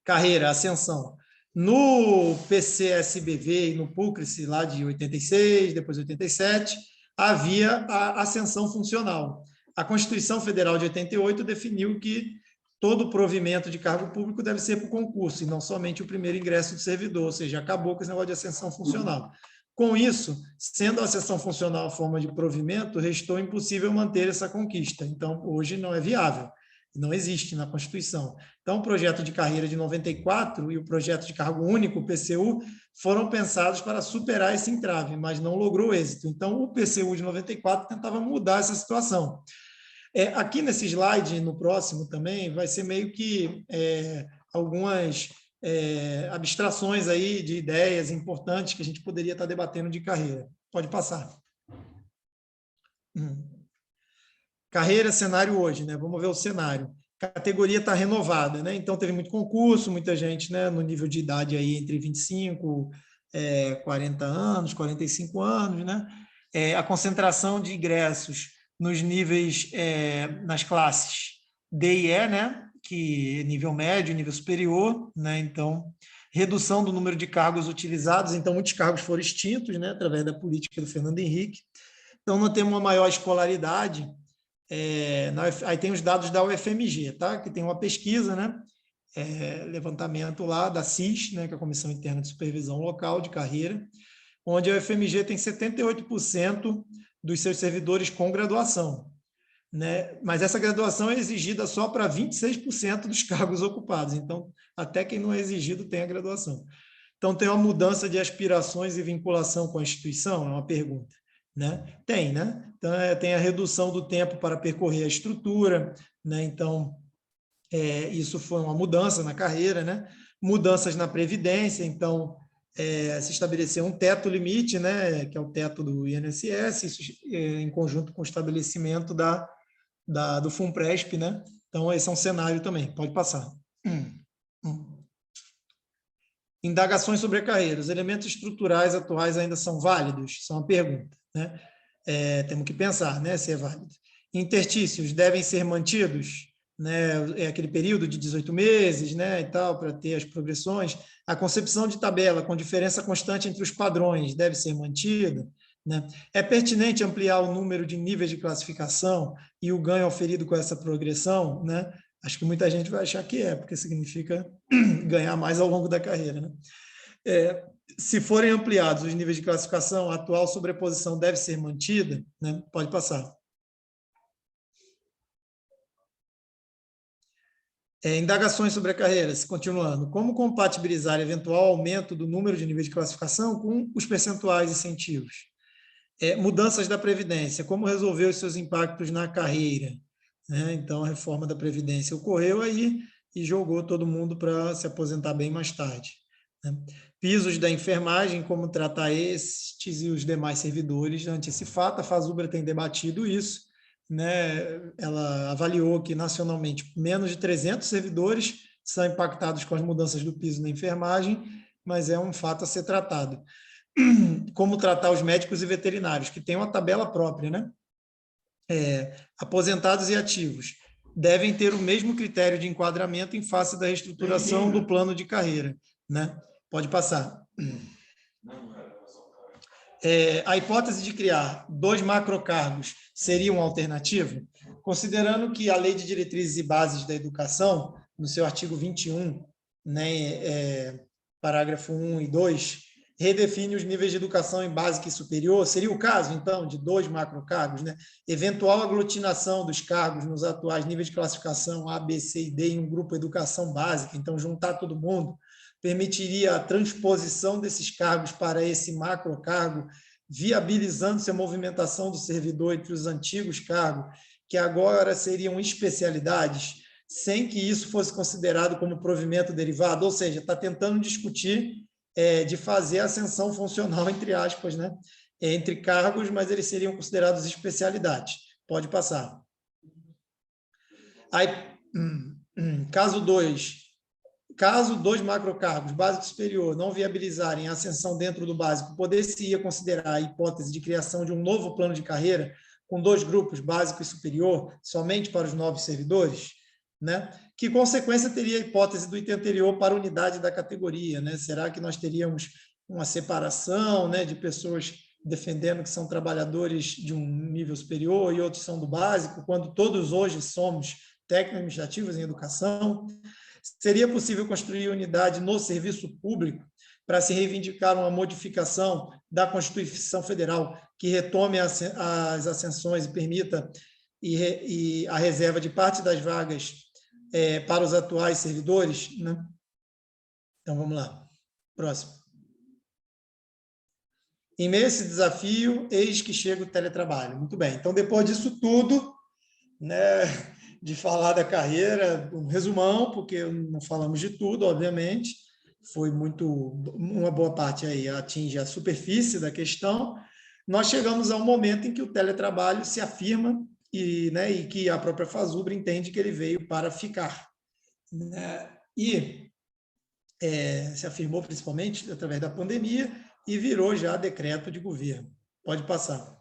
Carreira, ascensão. No PCSBV e no PUCRIS, lá de 86, depois 87, havia a ascensão funcional. A Constituição Federal de 88 definiu que todo provimento de cargo público deve ser por concurso, e não somente o primeiro ingresso do servidor, ou seja, acabou com esse negócio de ascensão funcional. Com isso, sendo a ascensão funcional a forma de provimento, restou impossível manter essa conquista. Então, hoje não é viável, não existe na Constituição. Então, o projeto de carreira de 94 e o projeto de cargo único, o PCU, foram pensados para superar esse entrave, mas não logrou êxito. Então, o PCU de 94 tentava mudar essa situação. Aqui nesse slide, no próximo também, vai ser meio que algumas abstrações aí de ideias importantes que a gente poderia estar debatendo de carreira. Pode passar. Carreira, cenário hoje, né? Vamos ver o cenário. Categoria está renovada, né? Então, teve muito concurso, muita gente, né, no nível de idade aí entre 25, 40 anos, 45 anos, né? A concentração de ingressos nos níveis, nas classes D e E, né? Que é nível médio, nível superior, né? Então, redução do número de cargos utilizados. Então, muitos cargos foram extintos, né? Através da política do Fernando Henrique. Então, não temos uma maior escolaridade. Aí tem os dados da UFMG, tá? Que tem uma pesquisa, né? Levantamento lá da CIS, né? Que é a Comissão Interna de Supervisão Local de Carreira, onde a UFMG tem 78% dos seus servidores com graduação, né? Mas essa graduação é exigida só para 26% dos cargos ocupados. Então, até quem não é exigido tem a graduação. Então, tem uma mudança de aspirações e vinculação com a instituição? É uma pergunta. Né? Tem, né? Então, tem a redução do tempo para percorrer a estrutura, né? Então, isso foi uma mudança na carreira, né? Mudanças na previdência, então, se estabeleceu um teto limite, né? Que é o teto do INSS, isso em conjunto com o estabelecimento do FUNPRESP, né? Então, esse é um cenário também, pode passar. Indagações sobre a carreira. Os elementos estruturais atuais ainda são válidos? Isso é uma pergunta, né? Temos que pensar, né, se é válido. Interstícios devem ser mantidos, né? É aquele período de 18 meses, né, e tal, para ter as progressões. A concepção de tabela com diferença constante entre os padrões deve ser mantida, né? É pertinente ampliar o número de níveis de classificação e o ganho oferido com essa progressão, né? Acho que muita gente vai achar que porque significa ganhar mais ao longo da carreira, né? Se forem ampliados os níveis de classificação, a atual sobreposição deve ser mantida, né? Pode passar. Indagações sobre a carreira, continuando. Como compatibilizar eventual aumento do número de níveis de classificação com os percentuais incentivos? Mudanças da Previdência, como resolver os seus impactos na carreira? Né? Então, a reforma da Previdência ocorreu aí e jogou todo mundo para se aposentar bem mais tarde. Né? Pisos da enfermagem, como tratar estes e os demais servidores ante esse fato. A FASUBRA tem debatido isso, né, ela avaliou que, nacionalmente, menos de 300 servidores são impactados com as mudanças do piso na enfermagem, mas é um fato a ser tratado. Como tratar os médicos e veterinários, que tem uma tabela própria, né? Aposentados e ativos devem ter o mesmo critério de enquadramento em face da reestruturação do plano de carreira, né? Pode passar. A hipótese de criar 2 macrocargos seria uma alternativa? Considerando que a Lei de Diretrizes e Bases da Educação, no seu artigo 21, né, parágrafo 1 e 2, redefine os níveis de educação em básica e superior, seria o caso, então, de 2 macrocargos, né? Eventual aglutinação dos cargos nos atuais níveis de classificação A, B, C e D em um grupo educação básica, então juntar todo mundo, permitiria a transposição desses cargos para esse macrocargo, viabilizando-se a movimentação do servidor entre os antigos cargos, que agora seriam especialidades, sem que isso fosse considerado como provimento derivado, ou seja, está tentando discutir de fazer a ascensão funcional, entre aspas, né? Entre cargos, mas eles seriam considerados especialidades. Pode passar. Aí, caso 2, caso 2 macrocargos, básico e superior, não viabilizarem a ascensão dentro do básico, poder-se-ia considerar a hipótese de criação de um novo plano de carreira com 2 grupos, básico e superior, somente para os novos servidores, né? Que consequência teria a hipótese do item anterior para a unidade da categoria, né? Será que nós teríamos uma separação, né, de pessoas defendendo que são trabalhadores de um nível superior e outros são do básico, quando todos hoje somos técnicos administrativos em educação? Seria possível construir unidade no serviço público para se reivindicar uma modificação da Constituição Federal que retome as ascensões e permita a reserva de parte das vagas para os atuais servidores, né? Então, vamos lá. Próximo. Em meio a esse desafio, eis que chega o teletrabalho. Muito bem. Então, depois disso tudo, né, de falar da carreira, um resumão, porque não falamos de tudo, obviamente, foi uma boa parte aí atinge a superfície da questão, nós chegamos a um momento em que o teletrabalho se afirma e que a própria FASUBRA entende que ele veio para ficar, né? E se afirmou principalmente através da pandemia e virou já decreto de governo. Pode passar.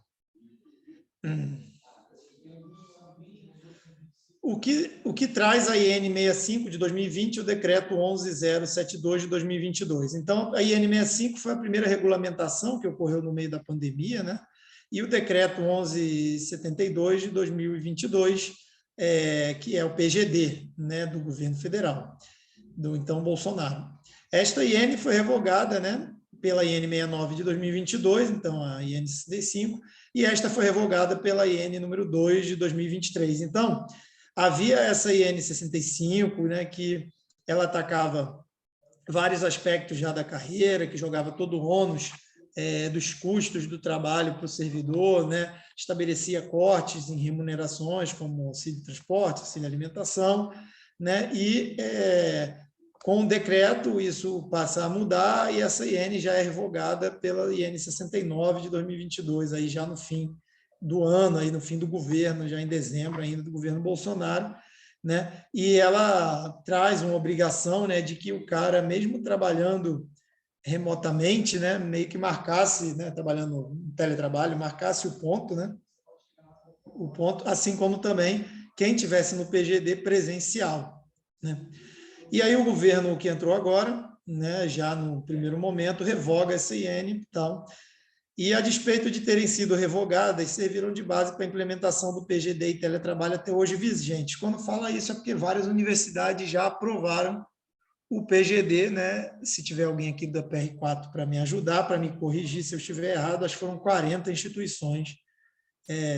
O que traz a IN 65 de 2020 e o decreto 11072 de 2022. Então, a IN 65 foi a primeira regulamentação que ocorreu no meio da pandemia, né? E o decreto 1172 de 2022, que é o PGD, né, do governo federal, do então Bolsonaro. Esta IN foi revogada, né, pela IN 69 de 2022, então a IN 65, e esta foi revogada pela IN número 2 de 2023. Então, havia essa IN 65, né, que ela atacava vários aspectos já da carreira, que jogava todo o ônus dos custos do trabalho para o servidor, né, estabelecia cortes em remunerações, como auxílio transporte, auxílio alimentação, né, e com o decreto isso passa a mudar e essa IN já é revogada pela IN 69 de 2022, aí já no fim do ano, aí no fim do governo, já em dezembro ainda do governo Bolsonaro, né? E ela traz uma obrigação, né, de que o cara, mesmo trabalhando remotamente, né, meio que marcasse, né, trabalhando no teletrabalho, marcasse o ponto, né? O ponto, assim como também quem tivesse no PGD presencial, né? E aí o governo que entrou agora, né, já no primeiro momento, revoga essa IN, então, e a despeito de terem sido revogadas, serviram de base para a implementação do PGD e teletrabalho até hoje vigentes. Quando fala isso é porque várias universidades já aprovaram o PGD, né? Se tiver alguém aqui da PR4 para me ajudar, para me corrigir se eu estiver errado, acho que foram 40 instituições,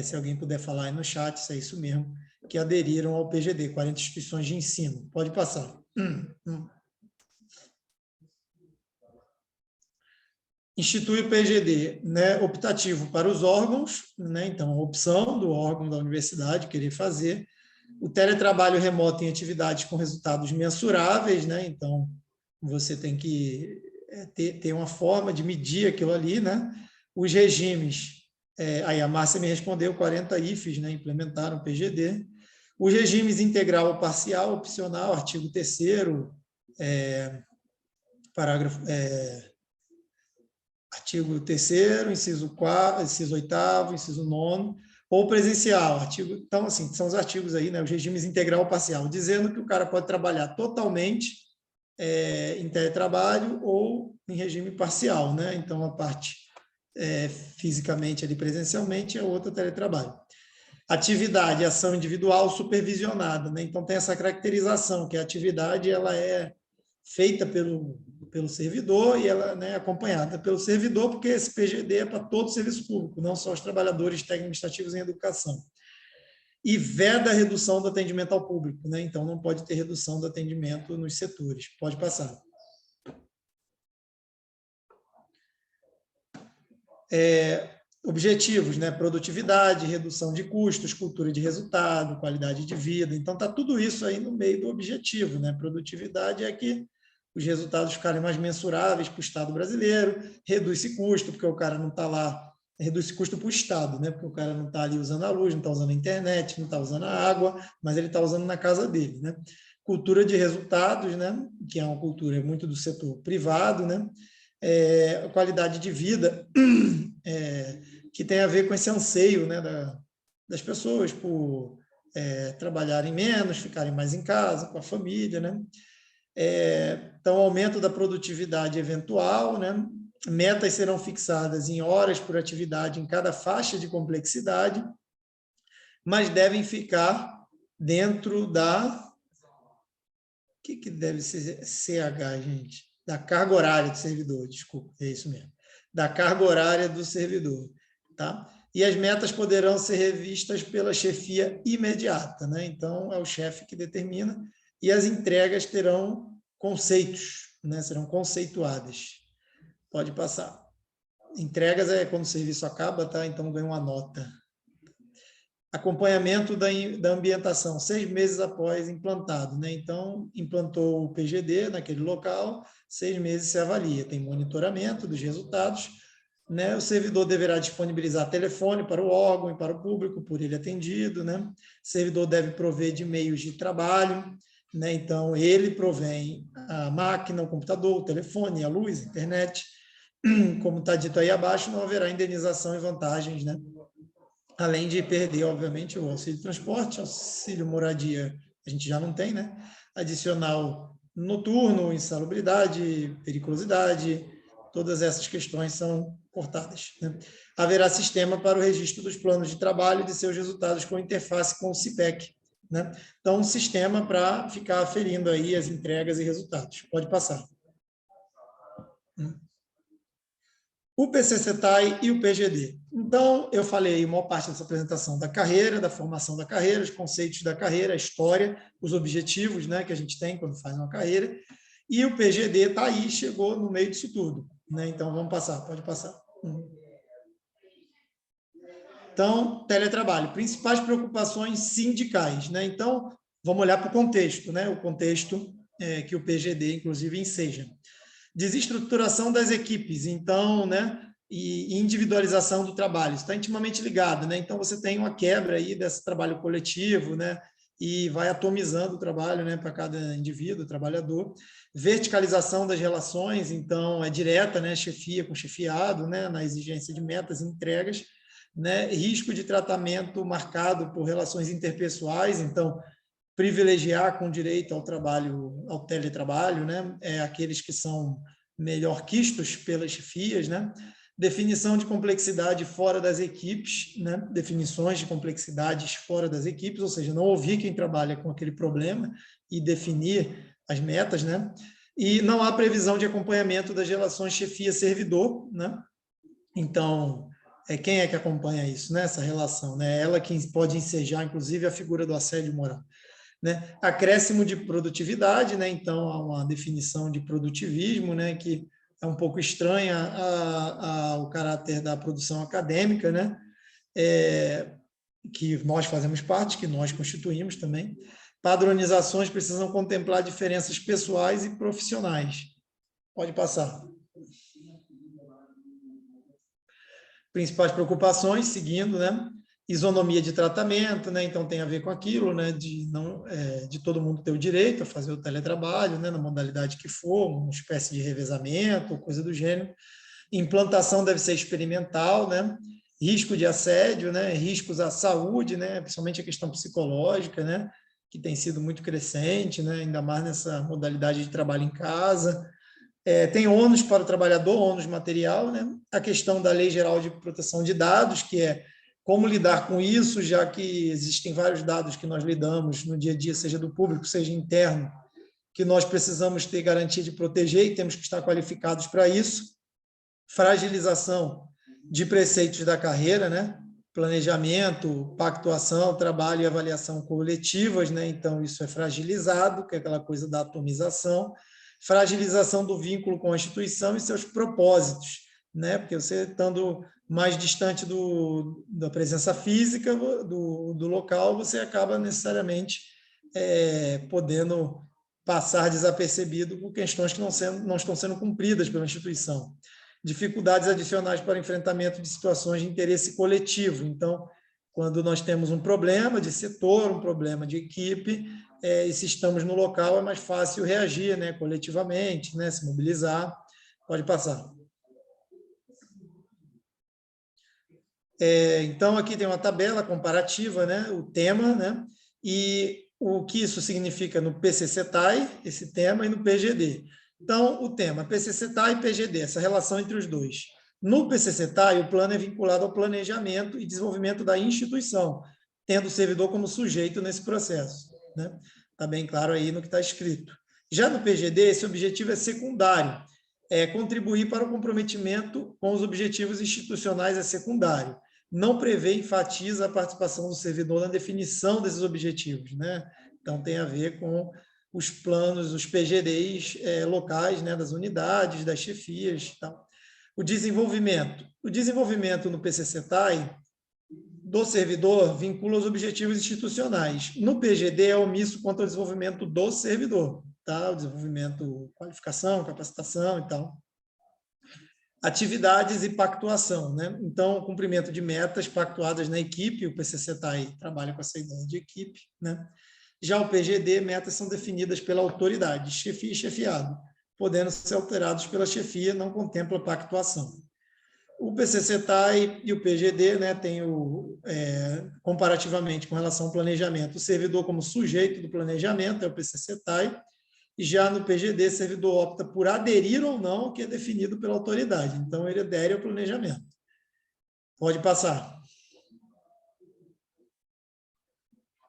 se alguém puder falar aí no chat, se é isso mesmo, que aderiram ao PGD, 40 instituições de ensino. Pode passar. Institui o PGD, né, optativo para os órgãos, né, então a opção do órgão da universidade querer fazer, o teletrabalho remoto em atividades com resultados mensuráveis, né, então você tem que ter uma forma de medir aquilo ali, né, os regimes Aí a Márcia me respondeu, 40 IFES, né, implementaram o PGD. Os regimes integral ou parcial, opcional, artigo 3º, parágrafo... artigo 3º, inciso 4º, inciso 8º, inciso 9º, ou presencial. Então, assim, são os artigos aí, né, os regimes integral ou parcial, dizendo que o cara pode trabalhar totalmente em teletrabalho ou em regime parcial, né? Então, a parte fisicamente ali presencialmente, a outra teletrabalho. Atividade, ação individual supervisionada, né? Então, tem essa caracterização, que a atividade ela é feita pelo servidor e ela, né, acompanhada pelo servidor, porque esse PGD é para todo o serviço público, não só os trabalhadores técnico-administrativos em educação. E veda a redução do atendimento ao público, né? Então, não pode ter redução do atendimento nos setores. Pode passar. Objetivos, né? Produtividade, redução de custos, cultura de resultado, qualidade de vida. Então, está tudo isso aí no meio do objetivo, né? Produtividade é que os resultados ficarem mais mensuráveis para o Estado brasileiro, reduz-se custo, porque o cara não está lá, reduz-se custo para o Estado, né? Porque o cara não está ali usando a luz, não está usando a internet, não está usando a água, mas ele está usando na casa dele, né? Cultura de resultados, né? Que é uma cultura muito do setor privado, né? Qualidade de vida, que tem a ver com esse anseio, né, das pessoas por trabalharem menos, ficarem mais em casa, com a família, né? Então, aumento da produtividade eventual, né? Metas serão fixadas em horas por atividade em cada faixa de complexidade, mas devem ficar dentro da... O que deve ser CH, gente? Da carga horária do servidor, desculpa, é isso mesmo. Da carga horária do servidor, tá? E as metas poderão ser revistas pela chefia imediata, né? Então, é o chefe que determina, e as entregas terão conceitos, né? Serão conceituadas. Pode passar. Entregas é quando o serviço acaba, tá? Então, ganha uma nota. Acompanhamento da ambientação, 6 meses após implantado, né? Então, implantou o PGD naquele local, 6 meses se avalia, tem monitoramento dos resultados, né? O servidor deverá disponibilizar telefone para o órgão e para o público, por ele atendido, né? O servidor deve prover de meios de trabalho, né? Então, ele provém a máquina, o computador, o telefone, a luz, a internet. Como está dito aí abaixo, não haverá indenização e vantagens, né? Além de perder, obviamente, o auxílio de transporte, auxílio moradia, a gente já não tem, né? Adicional noturno, insalubridade, periculosidade, todas essas questões são cortadas, né? Haverá sistema para o registro dos planos de trabalho e de seus resultados com interface com o CIPEC, né? Então, um sistema para ficar aferindo aí as entregas e resultados. Pode passar. O PCCETAI e o PGD. Então, eu falei uma parte dessa apresentação da carreira, da formação da carreira, os conceitos da carreira, a história, os objetivos, né, que a gente tem quando faz uma carreira, e o PGD está aí, chegou no meio disso tudo, né? Então, vamos passar, pode passar. Então, teletrabalho, principais preocupações sindicais, né? Então, vamos olhar para o contexto, né? O contexto que o PGD, inclusive, enseja. Desestruturação das equipes, então, né, e individualização do trabalho, está intimamente ligado, né? Então, você tem uma quebra aí desse trabalho coletivo, né, e vai atomizando o trabalho, né, para cada indivíduo, trabalhador. Verticalização das relações, então, é direta, né, chefia com chefiado, né, na exigência de metas e entregas, né? Risco de tratamento marcado por relações interpessoais, então, privilegiar com direito ao trabalho, ao teletrabalho, né? Aqueles que são melhor quistos pelas chefias, né? Definição de complexidade fora das equipes, né? Definições de complexidades fora das equipes, ou seja, não ouvir quem trabalha com aquele problema e definir as metas, né? E não há previsão de acompanhamento das relações chefia-servidor, né? Então, quem é que acompanha isso, né? Essa relação, né? Ela quem pode ensejar, inclusive, a figura do assédio moral. Né? Acréscimo de produtividade, né? Então, há uma definição de produtivismo, né? Que é um pouco estranha ao caráter da produção acadêmica, né? Que nós fazemos parte, que nós constituímos também. Padronizações precisam contemplar diferenças pessoais e profissionais. Pode passar. Principais preocupações, seguindo, né? Isonomia de tratamento, né? Então tem a ver com aquilo, né? De todo mundo ter o direito a fazer o teletrabalho, né? Na modalidade que for, uma espécie de revezamento, coisa do gênero. Implantação deve ser experimental, né? Risco de assédio, né? Riscos à saúde, né? Principalmente a questão psicológica, né? Que tem sido muito crescente, né? Ainda mais nessa modalidade de trabalho em casa. Tem ônus para o trabalhador, ônus material, né? A questão da Lei Geral de Proteção de Dados, que é como lidar com isso, já que existem vários dados que nós lidamos no dia a dia, seja do público, seja interno, que nós precisamos ter garantia de proteger e temos que estar qualificados para isso. Fragilização de preceitos da carreira, né? Planejamento, pactuação, trabalho e avaliação coletivas, né? Então, isso é fragilizado, que é aquela coisa da atomização. Fragilização do vínculo com a instituição e seus propósitos, né? Porque você estando mais distante da presença física do local, você acaba necessariamente podendo passar desapercebido por questões que não estão sendo cumpridas pela instituição. Dificuldades adicionais para enfrentamento de situações de interesse coletivo. Então, quando nós temos um problema de setor, um problema de equipe, e se estamos no local, é mais fácil reagir, né, coletivamente, né, se mobilizar. Pode passar. Então, aqui tem uma tabela comparativa, né, o tema, né, e o que isso significa no PCCETAI, esse tema, e no PGD. Então, o tema, PCCETAI e PGD, essa relação entre os dois. No PCCETAI, o plano é vinculado ao planejamento e desenvolvimento da instituição, tendo o servidor como sujeito nesse processo, né? Está bem claro aí no que está escrito. Já no PGD, esse objetivo é secundário, contribuir para o comprometimento com os objetivos institucionais é secundário. Não prevê e enfatiza a participação do servidor na definição desses objetivos, né? Então, tem a ver com os planos, os PGDs locais, né, das unidades, das chefias. Tal. O desenvolvimento no PCCETAI do servidor vincula os objetivos institucionais. No PGD é omisso quanto ao desenvolvimento do servidor, tá? O desenvolvimento, qualificação, capacitação e tal. Atividades e pactuação, né? Então, o cumprimento de metas pactuadas na equipe, o PCCETAI trabalha com essa ideia de equipe, né? Já o PGD, metas são definidas pela autoridade, chefia e chefiado, podendo ser alterados pela chefia, não contempla pactuação. O PCCETAI e o PGD, né, tem comparativamente com relação ao planejamento, o servidor como sujeito do planejamento é o PCCETAI, e já no PGD, o servidor opta por aderir ou não, que é definido pela autoridade. Então, ele adere ao planejamento. Pode passar.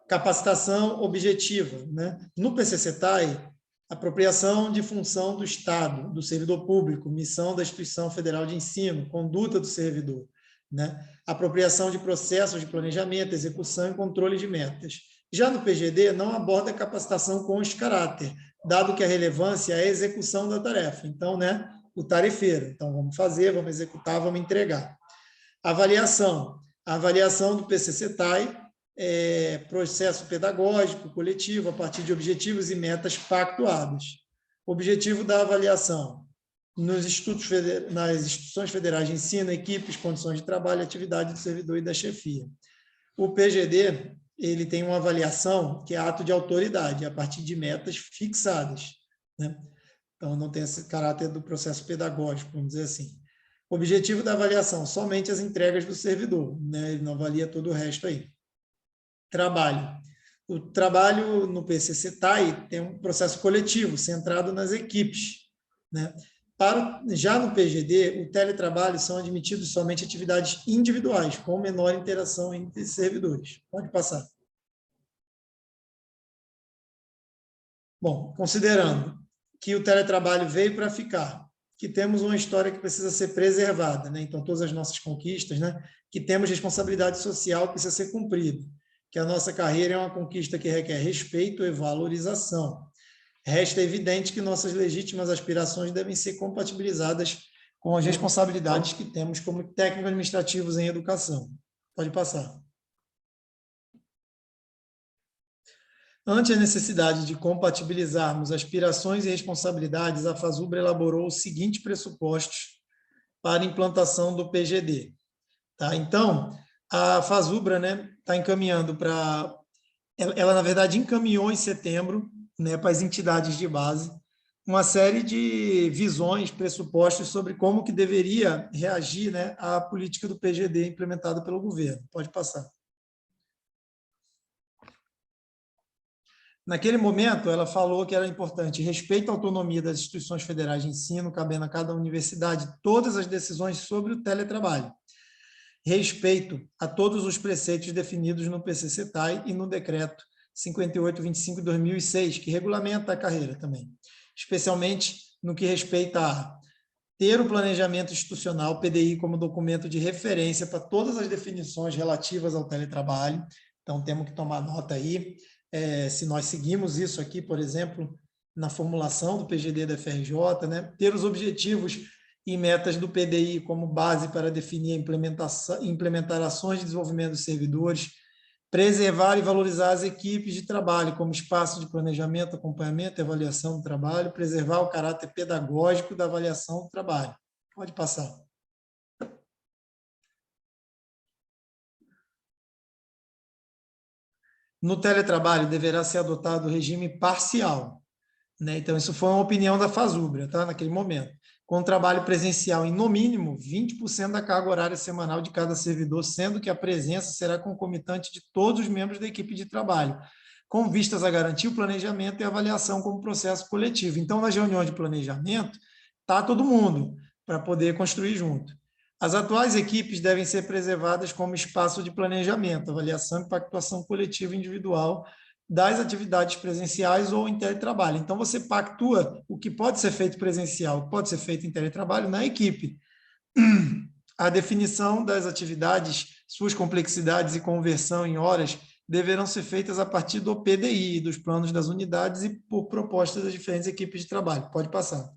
Capacitação objetiva, né? No PCCETAI, apropriação de função do Estado, do servidor público, missão da Instituição Federal de Ensino, conduta do servidor, né? Apropriação de processos de planejamento, execução e controle de metas. Já no PGD, não aborda a capacitação com este caráter, dado que a relevância é a execução da tarefa. Então, né, o tarefeiro. Então, vamos fazer, vamos executar, vamos entregar. Avaliação. A avaliação do PCCETAI processo pedagógico coletivo a partir de objetivos e metas pactuados. Objetivo da avaliação: nas instituições federais de ensino, equipes, condições de trabalho, atividade do servidor e da chefia. O PGD, ele tem uma avaliação que é ato de autoridade, a partir de metas fixadas, né? Então, não tem esse caráter do processo pedagógico, vamos dizer assim. Objetivo da avaliação: somente as entregas do servidor, né? Ele não avalia todo o resto aí. Trabalho. O trabalho no PCCETAI tem um processo coletivo, centrado nas equipes, né? Já no PGD, o teletrabalho são admitidos somente atividades individuais, com menor interação entre servidores. Pode passar. Bom, considerando que o teletrabalho veio para ficar, que temos uma história que precisa ser preservada, né? Então, todas as nossas conquistas, né? Que temos responsabilidade social que precisa ser cumprida, que a nossa carreira é uma conquista que requer respeito e valorização. Resta evidente que nossas legítimas aspirações devem ser compatibilizadas com as responsabilidades que temos como técnicos administrativos em educação. Pode passar. Ante a necessidade de compatibilizarmos aspirações e responsabilidades, a FASUBRA elaborou os seguintes pressupostos para a implantação do PGD. Tá? Então, a Fasubra, né, está encaminhando para... Ela, na verdade, encaminhou em setembro, né, para as entidades de base uma série de visões, pressupostos sobre como que deveria reagir, né, a política do PGD implementada pelo governo. Pode passar. Naquele momento, ela falou que era importante respeito à autonomia das instituições federais de ensino, cabendo a cada universidade todas as decisões sobre o teletrabalho. Respeito a todos os preceitos definidos no PCCETAI e no Decreto 5825/2006, que regulamenta a carreira também, especialmente no que respeita a ter o planejamento institucional, PDI, como documento de referência para todas as definições relativas ao teletrabalho. Então, temos que tomar nota aí. Se nós seguimos isso aqui, por exemplo, na formulação do PGD da FRJ, né? Ter os objetivos e metas do PDI como base para definir a implementar ações de desenvolvimento dos servidores, preservar e valorizar as equipes de trabalho como espaço de planejamento, acompanhamento e avaliação do trabalho, preservar o caráter pedagógico da avaliação do trabalho. Pode passar. No teletrabalho, deverá ser adotado o regime parcial, né? Então, isso foi uma opinião da Fasubra, tá? Naquele momento. Com trabalho presencial em, no mínimo, 20% da carga horária semanal de cada servidor, sendo que a presença será concomitante de todos os membros da equipe de trabalho, com vistas a garantir o planejamento e avaliação como processo coletivo. Então, nas reuniões de planejamento, está todo mundo para poder construir junto. As atuais equipes devem ser preservadas como espaço de planejamento, avaliação e pactuação coletiva e individual das atividades presenciais ou em teletrabalho. Então, você pactua o que pode ser feito presencial, o que pode ser feito em teletrabalho na equipe. A definição das atividades, suas complexidades e conversão em horas deverão ser feitas a partir do PDI, dos planos das unidades e por propostas das diferentes equipes de trabalho. Pode passar.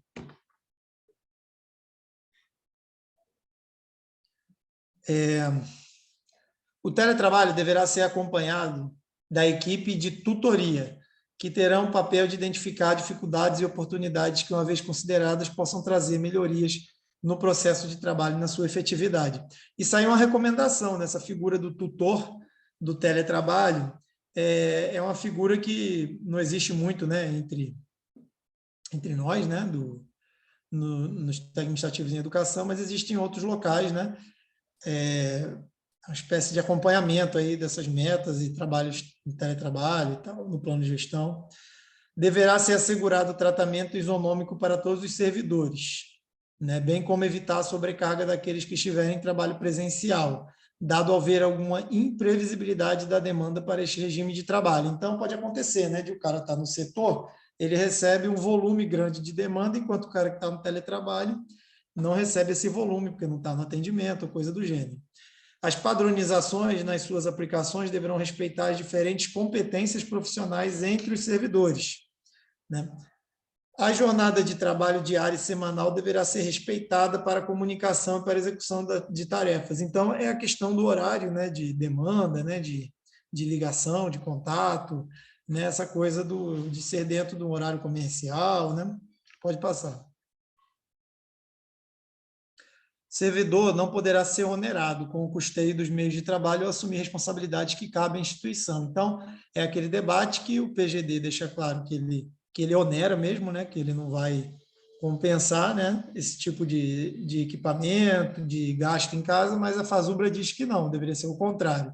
O teletrabalho deverá ser acompanhado da equipe de tutoria, que terá um papel de identificar dificuldades e oportunidades que, uma vez consideradas, possam trazer melhorias no processo de trabalho e na sua efetividade. E saiu uma recomendação nessa figura do tutor do teletrabalho. É uma figura que não existe muito, né, entre nós, né, nos administrativos em educação, mas existem em outros locais, né, uma espécie de acompanhamento aí dessas metas e trabalhos de teletrabalho e tal, no plano de gestão. Deverá ser assegurado o tratamento isonômico para todos os servidores, né? Bem como evitar a sobrecarga daqueles que estiverem em trabalho presencial, dado haver alguma imprevisibilidade da demanda para este regime de trabalho. Então, pode acontecer, né, de o cara estar no setor, ele recebe um volume grande de demanda, enquanto o cara que está no teletrabalho não recebe esse volume, porque não está no atendimento, coisa do gênero. As padronizações nas suas aplicações deverão respeitar as diferentes competências profissionais entre os servidores, né? A jornada de trabalho diária e semanal deverá ser respeitada para a comunicação e para a execução de tarefas. Então, é a questão do horário, né, de demanda, né, de ligação, de contato, né, essa coisa de ser dentro do horário comercial, né? Pode passar. Servidor não poderá ser onerado com o custeio dos meios de trabalho ou assumir responsabilidades que cabem à instituição. Então, é aquele debate que o PGD deixa claro que ele onera mesmo, né, que ele não vai compensar, né, esse tipo de equipamento, de gasto em casa, mas a Fasubra diz que não, deveria ser o contrário,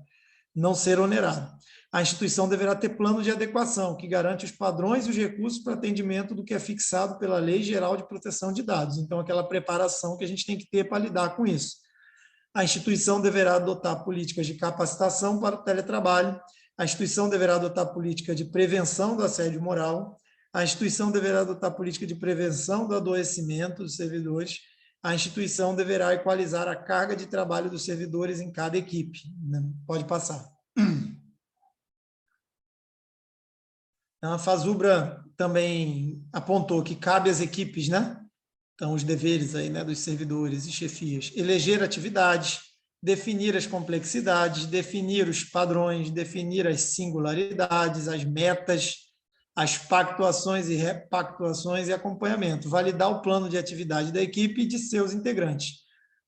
não ser onerado. A instituição deverá ter plano de adequação, que garante os padrões e os recursos para atendimento do que é fixado pela Lei Geral de Proteção de Dados. Então, aquela preparação que a gente tem que ter para lidar com isso. A instituição deverá adotar políticas de capacitação para o teletrabalho. A instituição deverá adotar política de prevenção do assédio moral. A instituição deverá adotar política de prevenção do adoecimento dos servidores. A instituição deverá equalizar a carga de trabalho dos servidores em cada equipe. Pode passar. Então, a Fasubra também apontou que cabe às equipes, né? Então, os deveres aí, né, dos servidores e chefias, eleger atividades, definir as complexidades, definir os padrões, definir as singularidades, as metas, as pactuações e repactuações e acompanhamento, validar o plano de atividade da equipe e de seus integrantes,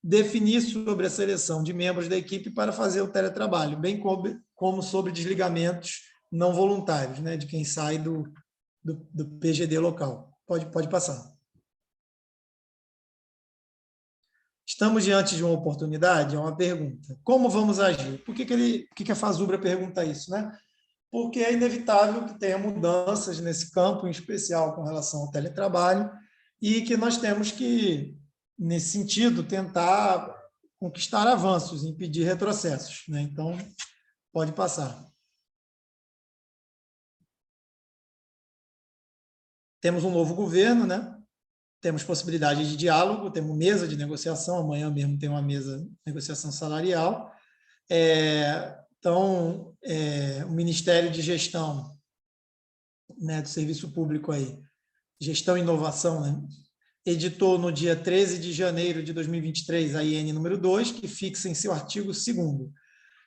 definir sobre a seleção de membros da equipe para fazer o teletrabalho, bem como sobre desligamentos não voluntários, né, de quem sai do PGD local. Pode passar. Estamos diante de uma oportunidade? É uma pergunta. Como vamos agir? Por que a Fazubra pergunta isso, né? Porque é inevitável que tenha mudanças nesse campo, em especial com relação ao teletrabalho, e que nós temos que, nesse sentido, tentar conquistar avanços, impedir retrocessos, né? Então, pode passar. Temos um novo governo, né? Temos possibilidade de diálogo, temos mesa de negociação, amanhã mesmo tem uma mesa de negociação salarial. Então, o Ministério de Gestão, né, do Serviço Público aí, Gestão e Inovação, né, editou no dia 13 de janeiro de 2023 a IN número 2, que fixa em seu artigo 2º: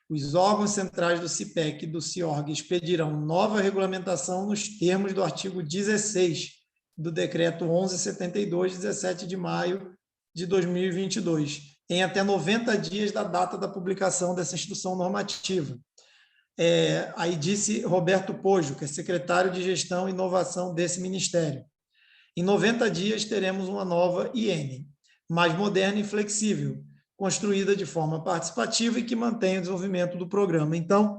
os órgãos centrais do CIPEC e do CIORG expedirão nova regulamentação nos termos do artigo 16 do Decreto 1172, 17 de maio de 2022, em até 90 dias da data da publicação dessa instrução normativa. Aí disse Roberto Pojo, que é secretário de Gestão e Inovação desse Ministério. Em 90 dias teremos uma nova IN, mais moderna e flexível, construída de forma participativa e que mantém o desenvolvimento do programa. Então,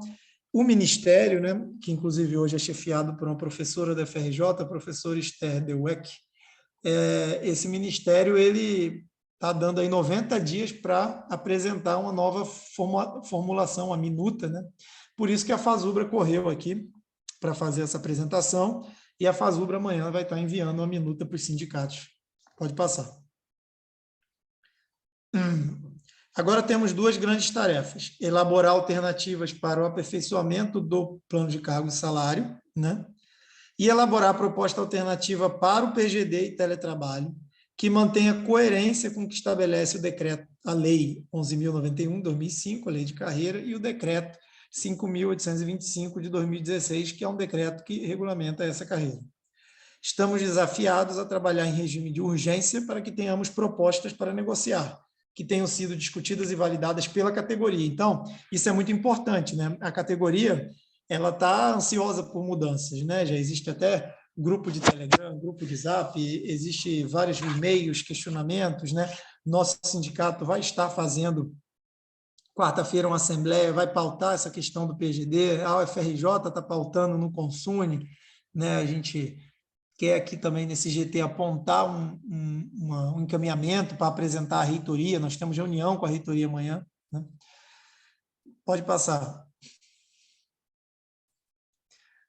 o Ministério, né, que inclusive hoje é chefiado por uma professora da FRJ, a professora Esther Dweck, esse Ministério ele está dando aí 90 dias para apresentar uma nova formulação, a minuta, né? Por isso que a Fazubra correu aqui para fazer essa apresentação, e a Fazubra amanhã vai estar enviando uma minuta para os sindicatos. Pode passar. Agora temos duas grandes tarefas: elaborar alternativas para o aperfeiçoamento do plano de cargo e salário, né? E elaborar a proposta alternativa para o PGD e teletrabalho, que mantenha coerência com o que estabelece o decreto, a Lei 11.091, 2005, a Lei de Carreira, e o decreto 5.825 de 2016, que é um decreto que regulamenta essa carreira. Estamos desafiados a trabalhar em regime de urgência para que tenhamos propostas para negociar, que tenham sido discutidas e validadas pela categoria. Então, isso é muito importante, né? A categoria, ela está ansiosa por mudanças, né? Já existe até grupo de Telegram, grupo de Zap, existe vários e-mails, questionamentos, né? Nosso sindicato vai estar fazendo quarta-feira uma assembleia, vai pautar essa questão do PGD, a UFRJ está pautando no Consune, né? A gente quer aqui também nesse GT apontar um encaminhamento para apresentar a reitoria. Nós temos reunião com a reitoria amanhã, né? Pode passar.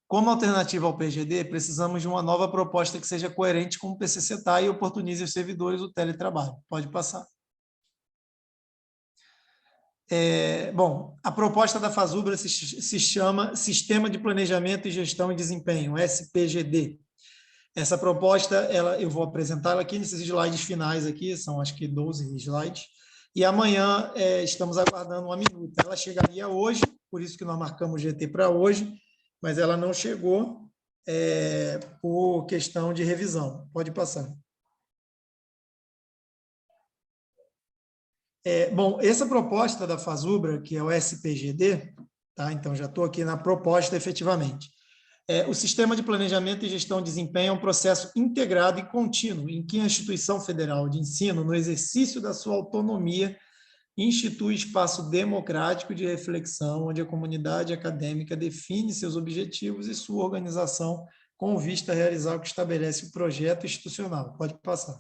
Como alternativa ao PGD, precisamos de uma nova proposta que seja coerente com o PCCETA e oportunize aos servidores o teletrabalho. Pode passar. Bom, a proposta da Fazubra se chama Sistema de Planejamento e Gestão e Desempenho, SPGD. Essa proposta, eu vou apresentá-la aqui nesses slides finais aqui, são acho que 12 slides, e amanhã estamos aguardando uma minuta. Ela chegaria hoje, por isso que nós marcamos o GT para hoje, mas ela não chegou por questão de revisão. Pode passar. Bom, essa proposta da Fazubra, que é o SPGD, tá? Então já estou aqui na proposta efetivamente. O Sistema de Planejamento e Gestão de Desempenho é um processo integrado e contínuo, em que a instituição federal de ensino, no exercício da sua autonomia, institui espaço democrático de reflexão, onde a comunidade acadêmica define seus objetivos e sua organização com vista a realizar o que estabelece o projeto institucional. Pode passar.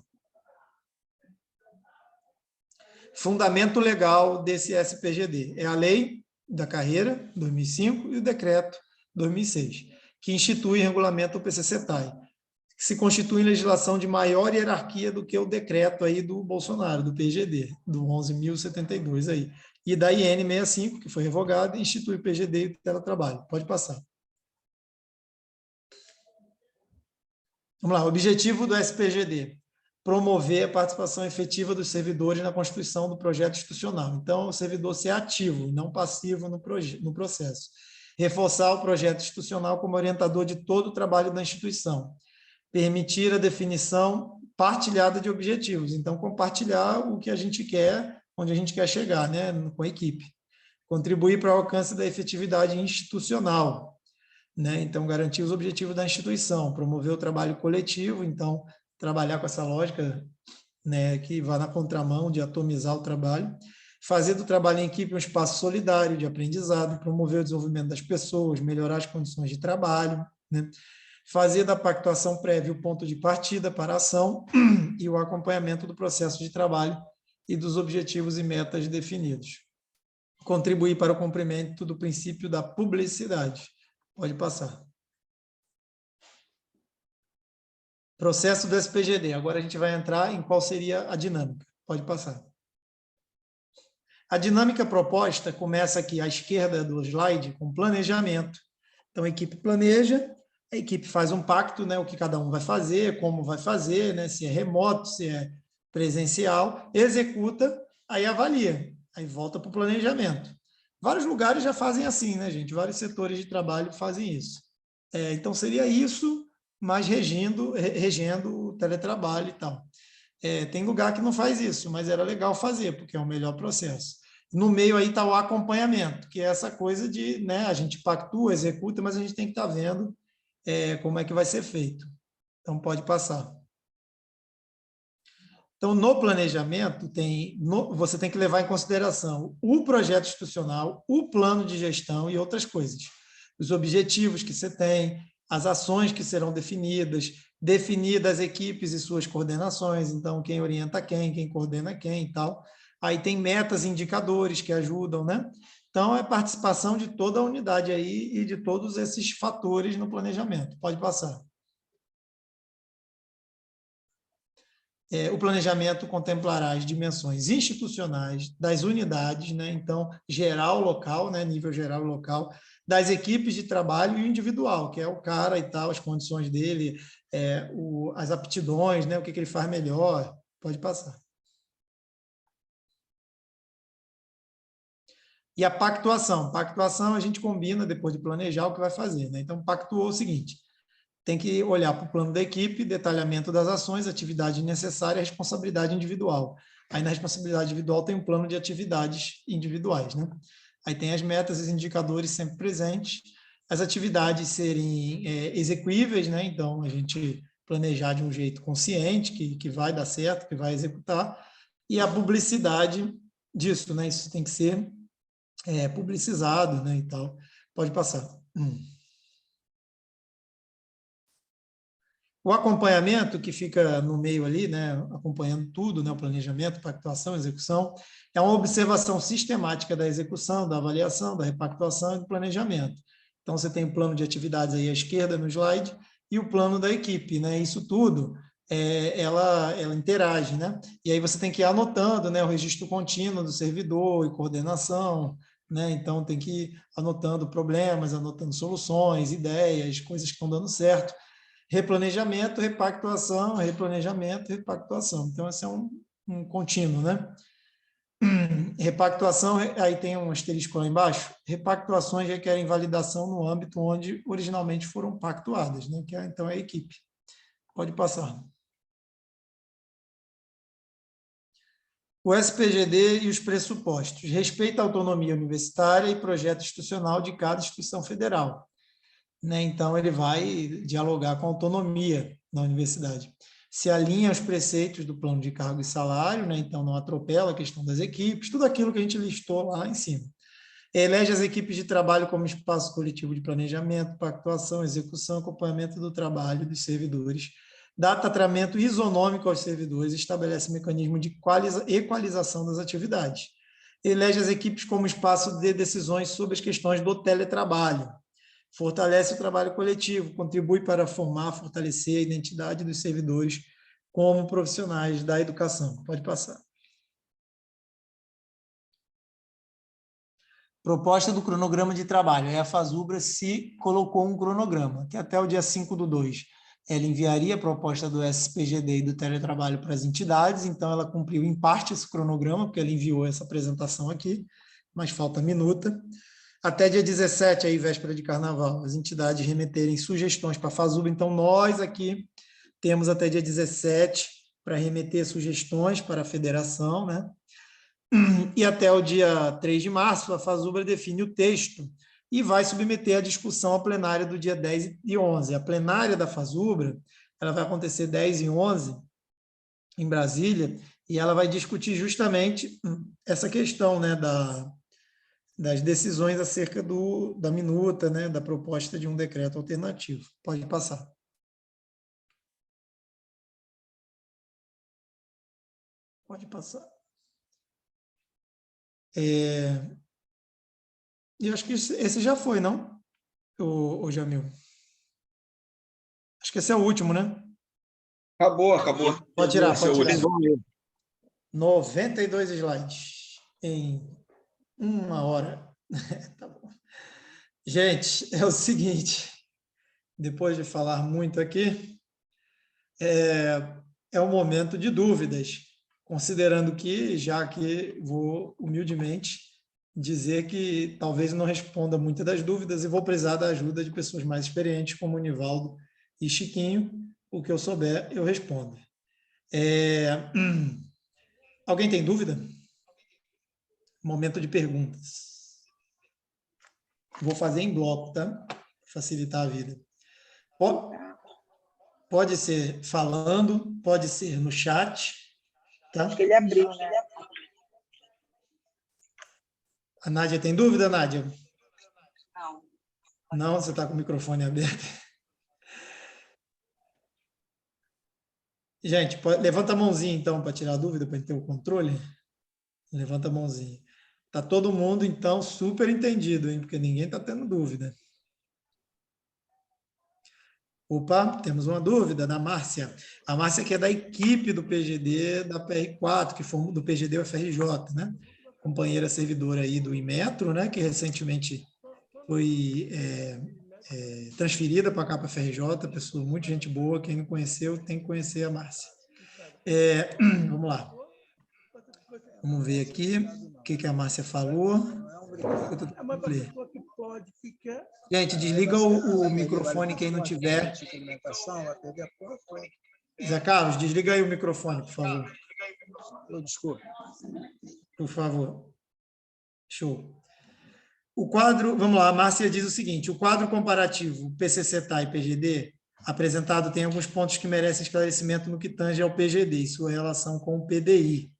Fundamento legal desse SPGD é a Lei da Carreira, 2005, e o Decreto 2006. Que institui e regulamenta o PCCETA, que se constitui em legislação de maior hierarquia do que o decreto aí do Bolsonaro, do PGD, do 11.072 aí. E da IN 65, que foi revogada, institui o PGD e o teletrabalho. Pode passar. Vamos lá, objetivo do SPGD: promover a participação efetiva dos servidores na constituição do projeto institucional. Então, o servidor ser ativo, não passivo no processo. Reforçar o projeto institucional como orientador de todo o trabalho da instituição. Permitir a definição partilhada de objetivos. Então, compartilhar o que a gente quer onde a gente quer chegar, né, com a equipe. Contribuir para o alcance da efetividade institucional, né? Então, garantir os objetivos da instituição, promover o trabalho coletivo, então, trabalhar com essa lógica, né, que vai na contramão de atomizar o trabalho, fazer do trabalho em equipe um espaço solidário de aprendizado, promover o desenvolvimento das pessoas, melhorar as condições de trabalho, né? Fazer da pactuação prévia o ponto de partida para a ação e o acompanhamento do processo de trabalho e dos objetivos e metas definidos. Contribuir para o cumprimento do princípio da publicidade. Pode passar. Processo do SPGD. Agora a gente vai entrar em qual seria a dinâmica. Pode passar. A dinâmica proposta começa aqui à esquerda do slide com planejamento. Então, a equipe planeja, a equipe faz um pacto, né, o que cada um vai fazer, como vai fazer, né, se é remoto, se é presencial, executa, aí avalia, aí volta para o planejamento. Vários lugares já fazem assim, né, gente? Vários setores de trabalho fazem isso. Então, seria isso, mas regendo o teletrabalho e tal. Tem lugar que não faz isso, mas era legal fazer, porque é o melhor processo. No meio aí está o acompanhamento, que é essa coisa de, né, a gente pactua, executa, mas a gente tem que estar vendo como é que vai ser feito. Então, pode passar. Então, no planejamento, você tem que levar em consideração o projeto institucional, o plano de gestão e outras coisas. Os objetivos que você tem, as ações que serão definidas, definidas as equipes e suas coordenações, então, quem orienta quem coordena quem e tal. Aí tem metas e indicadores que ajudam, né? Então, é participação de toda a unidade aí e de todos esses fatores no planejamento. Pode passar. O planejamento contemplará as dimensões institucionais das unidades, né? Então, geral, local, né? Nível geral local, das equipes de trabalho e o individual, que é o cara e tal, as condições dele, as aptidões, né? O que ele faz melhor. Pode passar. E a pactuação. Pactuação a gente combina depois de planejar o que vai fazer, né? Então, pactuou o seguinte: tem que olhar para o plano da equipe, detalhamento das ações, atividade necessária e responsabilidade individual. Aí, na responsabilidade individual, tem um plano de atividades individuais, né? Aí tem as metas e os indicadores sempre presentes, as atividades serem execuíveis, né? Então, a gente planejar de um jeito consciente, que vai dar certo, que vai executar, e a publicidade disso, né? Isso tem que ser publicizado, né? E tal. Pode passar. O acompanhamento, que fica no meio ali, né, acompanhando tudo, né, o planejamento, pactuação, execução, é uma observação sistemática da execução, da avaliação, da repactuação e do planejamento. Então, você tem o plano de atividades aí à esquerda no slide e o plano da equipe, né? Isso tudo, ela interage, né? E aí você tem que ir anotando, né, o registro contínuo do servidor e coordenação, né? Então, tem que ir anotando problemas, anotando soluções, ideias, coisas que estão dando certo. Replanejamento, repactuação, replanejamento, repactuação. Então, esse é um contínuo, né? Repactuação, aí tem um asterisco lá embaixo, repactuações requerem validação no âmbito onde originalmente foram pactuadas, né? Que então é a equipe. Pode passar. O SPGD e os pressupostos. Respeita a autonomia universitária e projeto institucional de cada instituição federal, né? Então, ele vai dialogar com a autonomia na universidade. Se alinha aos preceitos do plano de cargo e salário, né? Então, não atropela a questão das equipes, tudo aquilo que a gente listou lá em cima. Elege as equipes de trabalho como espaço coletivo de planejamento, pactuação, execução, acompanhamento do trabalho dos servidores, dá tratamento isonômico aos servidores, estabelece mecanismo de equalização das atividades. Elege as equipes como espaço de decisões sobre as questões do teletrabalho, fortalece o trabalho coletivo, contribui para formar, fortalecer a identidade dos servidores como profissionais da educação. Pode passar. Proposta do cronograma de trabalho. Aí a Fazubra se colocou um cronograma, que até o dia 5/2 ela enviaria a proposta do SPGD e do teletrabalho para as entidades, então ela cumpriu em parte esse cronograma, porque ela enviou essa apresentação aqui, mas falta minuta. Até dia 17, aí, véspera de carnaval, as entidades remeterem sugestões para a Fazubra. Então, nós aqui temos até dia 17 para remeter sugestões para a federação, né? E até o dia 3 de março, a FASUBRA define o texto e vai submeter a discussão à plenária do dia 10 e 11. A plenária da FASUBRA, ela vai acontecer 10 e 11 em Brasília, e ela vai discutir justamente essa questão, né, das decisões acerca da minuta, né, da proposta de um decreto alternativo. Pode passar. Pode passar. E acho que esse já foi, não? O Jamil? Acho que esse é o último, né? Acabou. Pode tirar, pode tirar. Tem bom mesmo. 92 slides em 1 hora. Tá bom. Gente, é o seguinte, depois de falar muito aqui, é o momento de dúvidas, considerando que, já que vou humildemente dizer que talvez não responda muitas das dúvidas e vou precisar da ajuda de pessoas mais experientes, como o Nivaldo e Chiquinho. O que eu souber, eu respondo. Alguém tem dúvida? Momento de perguntas. Vou fazer em bloco, tá? Facilitar a vida. Pode ser falando, pode ser no chat, tá? Acho que ele abriu, né? A Nádia tem dúvida, Nádia? Não. Não, você está com o microfone aberto. Gente, levanta a mãozinha, então, para tirar a dúvida, para ter o controle. Levanta a mãozinha. Está todo mundo, então, super entendido, hein? Porque ninguém está tendo dúvida. Opa, temos uma dúvida da Márcia. A Márcia, que é da equipe do PGD, da PR4, que foi do PGD UFRJ, né? Companheira servidora aí do Inmetro, né? Que recentemente foi transferida para cá, para a FRJ, pessoa muito gente boa. Quem não conheceu, tem que conhecer a Márcia. Vamos lá. Vamos ver aqui o que a Márcia falou. Gente, desliga o microfone quem não tiver. Zé Carlos, desliga aí o microfone, por favor. Desculpa. Por favor. Show. O quadro, vamos lá, a Márcia diz o seguinte: o quadro comparativo PCCTA e PGD apresentado tem alguns pontos que merecem esclarecimento no que tange ao PGD e sua relação com o PDI.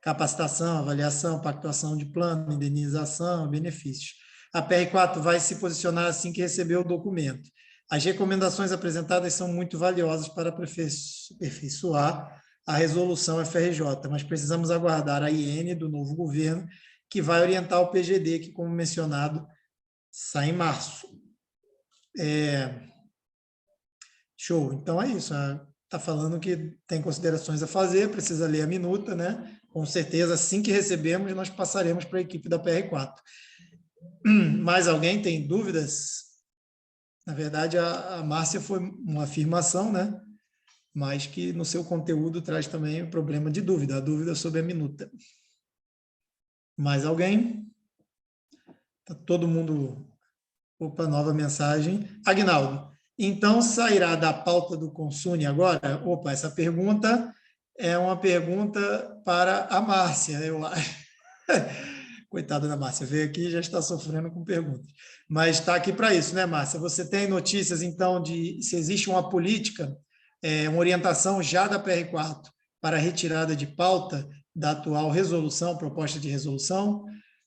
Capacitação, avaliação, pactuação de plano, indenização, benefícios. A PR4 vai se posicionar assim que receber o documento. As recomendações apresentadas são muito valiosas para aperfeiçoar a resolução FRJ, mas precisamos aguardar a IN do novo governo, que vai orientar o PGD, que, como mencionado, sai em março. Show. Então, é isso. Está falando que tem considerações a fazer, precisa ler a minuta, né? Com certeza, assim que recebemos, nós passaremos para a equipe da PR4. Mais alguém tem dúvidas? Na verdade, a Márcia foi uma afirmação, né? Mas que no seu conteúdo traz também o problema de dúvida, a dúvida sobre a minuta. Mais alguém? Está todo mundo... Opa, nova mensagem. Aguinaldo, então sairá da pauta do Consune agora? Opa, essa pergunta é uma pergunta para a Márcia, eu acho. Coitada da Márcia, veio aqui e já está sofrendo com perguntas. Mas está aqui para isso, né, Márcia? Você tem notícias, então, de se existe uma política, uma orientação já da PR4 para a retirada de pauta da atual resolução, proposta de resolução?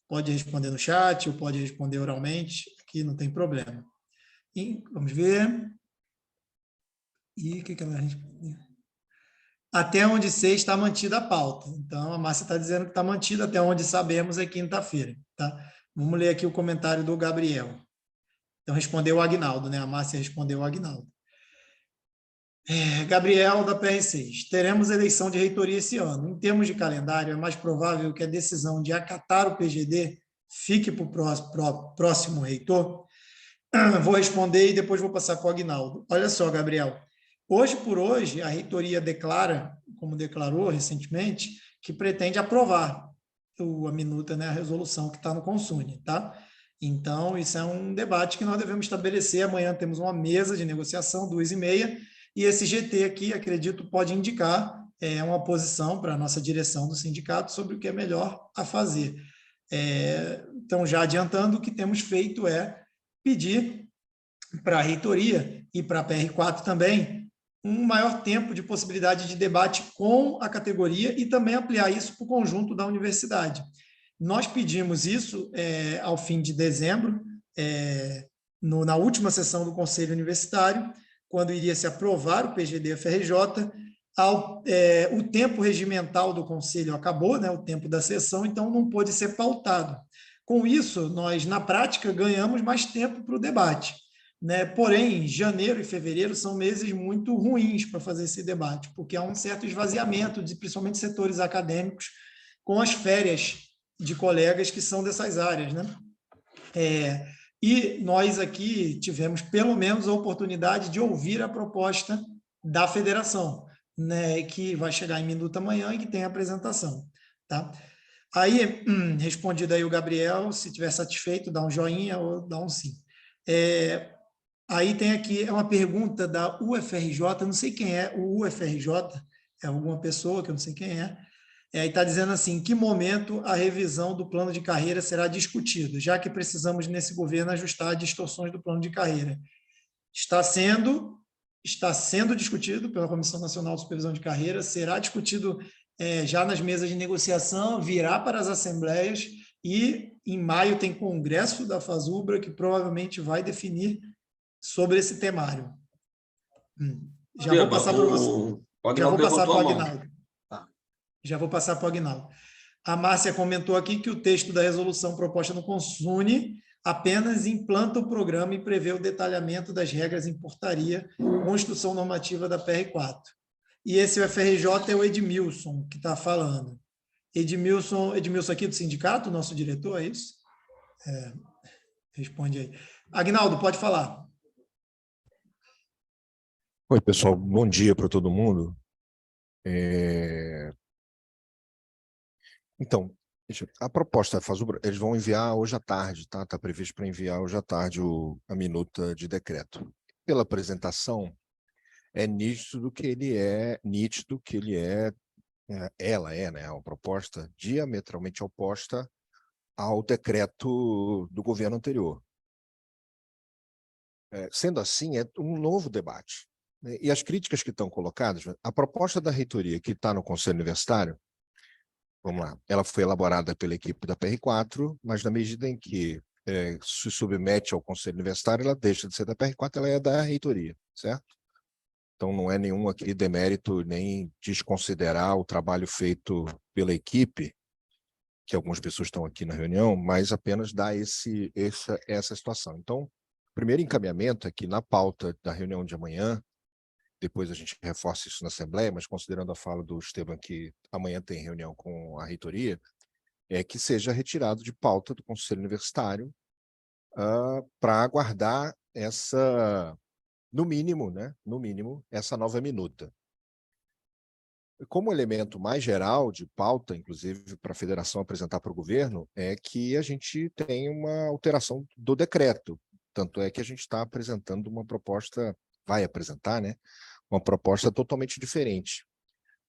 Pode responder no chat ou pode responder oralmente, aqui não tem problema. E, vamos ver. E o que ela respondeu? Até onde sei está mantida a pauta. Então, a Márcia está dizendo que está mantida, até onde sabemos é quinta-feira. Tá? Vamos ler aqui o comentário do Gabriel. Então, respondeu o Aguinaldo, né? A Márcia respondeu o Aguinaldo. Gabriel, da PR6. Teremos eleição de reitoria esse ano. Em termos de calendário, é mais provável que a decisão de acatar o PGD fique para o próximo reitor? Vou responder e depois vou passar para o Aguinaldo. Olha só, Gabriel. Hoje por hoje, a reitoria declara, como declarou recentemente, que pretende aprovar a minuta, né, a resolução que está no Consune, tá? Então, isso é um debate que nós devemos estabelecer. Amanhã temos uma mesa de negociação, 2h30, e esse GT aqui, acredito, pode indicar uma posição para a nossa direção do sindicato sobre o que é melhor a fazer. Então, já adiantando, o que temos feito é pedir para a reitoria e para a PR4 também um maior tempo de possibilidade de debate com a categoria e também ampliar isso para o conjunto da universidade. Nós pedimos isso ao fim de dezembro, na última sessão do Conselho Universitário, quando iria se aprovar o PGD-FRJ, o tempo regimental do Conselho acabou, né, o tempo da sessão, então não pôde ser pautado. Com isso, nós, na prática, ganhamos mais tempo para o debate, né? Porém, janeiro e fevereiro são meses muito ruins para fazer esse debate, porque há um certo esvaziamento, principalmente setores acadêmicos, com as férias de colegas que são dessas áreas, né? E nós aqui tivemos, pelo menos, a oportunidade de ouvir a proposta da federação, né, que vai chegar em minuto amanhã e que tem a apresentação. Tá? Aí, respondido aí o Gabriel, se estiver satisfeito, dá um joinha ou dá um sim. Aí tem aqui uma pergunta da UFRJ, não sei quem é o UFRJ, é alguma pessoa que eu não sei quem é, e está dizendo assim, em que momento a revisão do plano de carreira será discutida, já que precisamos, nesse governo, ajustar distorções do plano de carreira. Está sendo discutido pela Comissão Nacional de Supervisão de Carreira, será discutido já nas mesas de negociação, virá para as assembleias e, em maio, tem congresso da FASUBRA, que provavelmente vai definir sobre esse temário. Já vou passar para você. Já vou passar para o Aguinaldo. Já vou passar para o Aguinaldo. A Márcia comentou aqui que o texto da resolução proposta no Consune apenas implanta o programa e prevê o detalhamento das regras em portaria com instrução normativa da PR4. E esse UFRJ é o Edmilson que está falando. Edmilson aqui do sindicato, nosso diretor, é isso? Responde aí. Aguinaldo, pode falar. Oi, pessoal, bom dia para todo mundo. Então, a proposta da FASUBRA, eles vão enviar hoje à tarde, tá? Está previsto para enviar hoje à tarde a minuta de decreto. Pela apresentação, é nítido que ela é, né, uma proposta diametralmente oposta ao decreto do governo anterior. Sendo assim, é um novo debate. E as críticas que estão colocadas, a proposta da reitoria que está no Conselho Universitário, vamos lá, ela foi elaborada pela equipe da PR4, mas na medida em que se submete ao Conselho Universitário, ela deixa de ser da PR4, ela é da reitoria, certo? Então não é nenhum aqui demérito, nem desconsiderar o trabalho feito pela equipe, que algumas pessoas estão aqui na reunião, mas apenas dar essa situação. Então, o primeiro encaminhamento é que na pauta da reunião de amanhã, depois a gente reforça isso na Assembleia, mas considerando a fala do Esteban que amanhã tem reunião com a reitoria, é que seja retirado de pauta do Conselho Universitário para aguardar no mínimo, essa nova minuta. Como elemento mais geral de pauta, inclusive para a federação apresentar para o governo, é que a gente tem uma alteração do decreto. Tanto é que a gente está apresentando uma proposta, vai apresentar, né? Uma proposta totalmente diferente.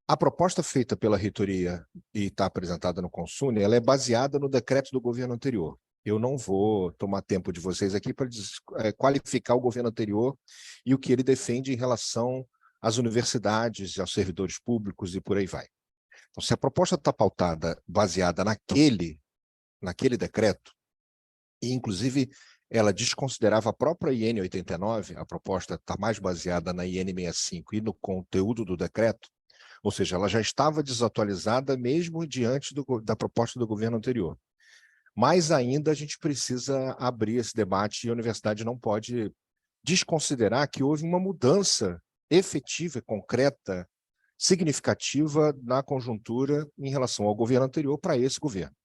A proposta feita pela reitoria e está apresentada no Consune, ela é baseada no decreto do governo anterior. Eu não vou tomar tempo de vocês aqui para qualificar o governo anterior e o que ele defende em relação às universidades e aos servidores públicos e por aí vai. Então, se a proposta está pautada, baseada naquele decreto, e inclusive ela desconsiderava a própria IN 89, a proposta está mais baseada na IN 65 e no conteúdo do decreto, ou seja, ela já estava desatualizada mesmo diante da proposta do governo anterior. Mas ainda a gente precisa abrir esse debate e a universidade não pode desconsiderar que houve uma mudança efetiva, concreta, significativa na conjuntura em relação ao governo anterior para esse governo.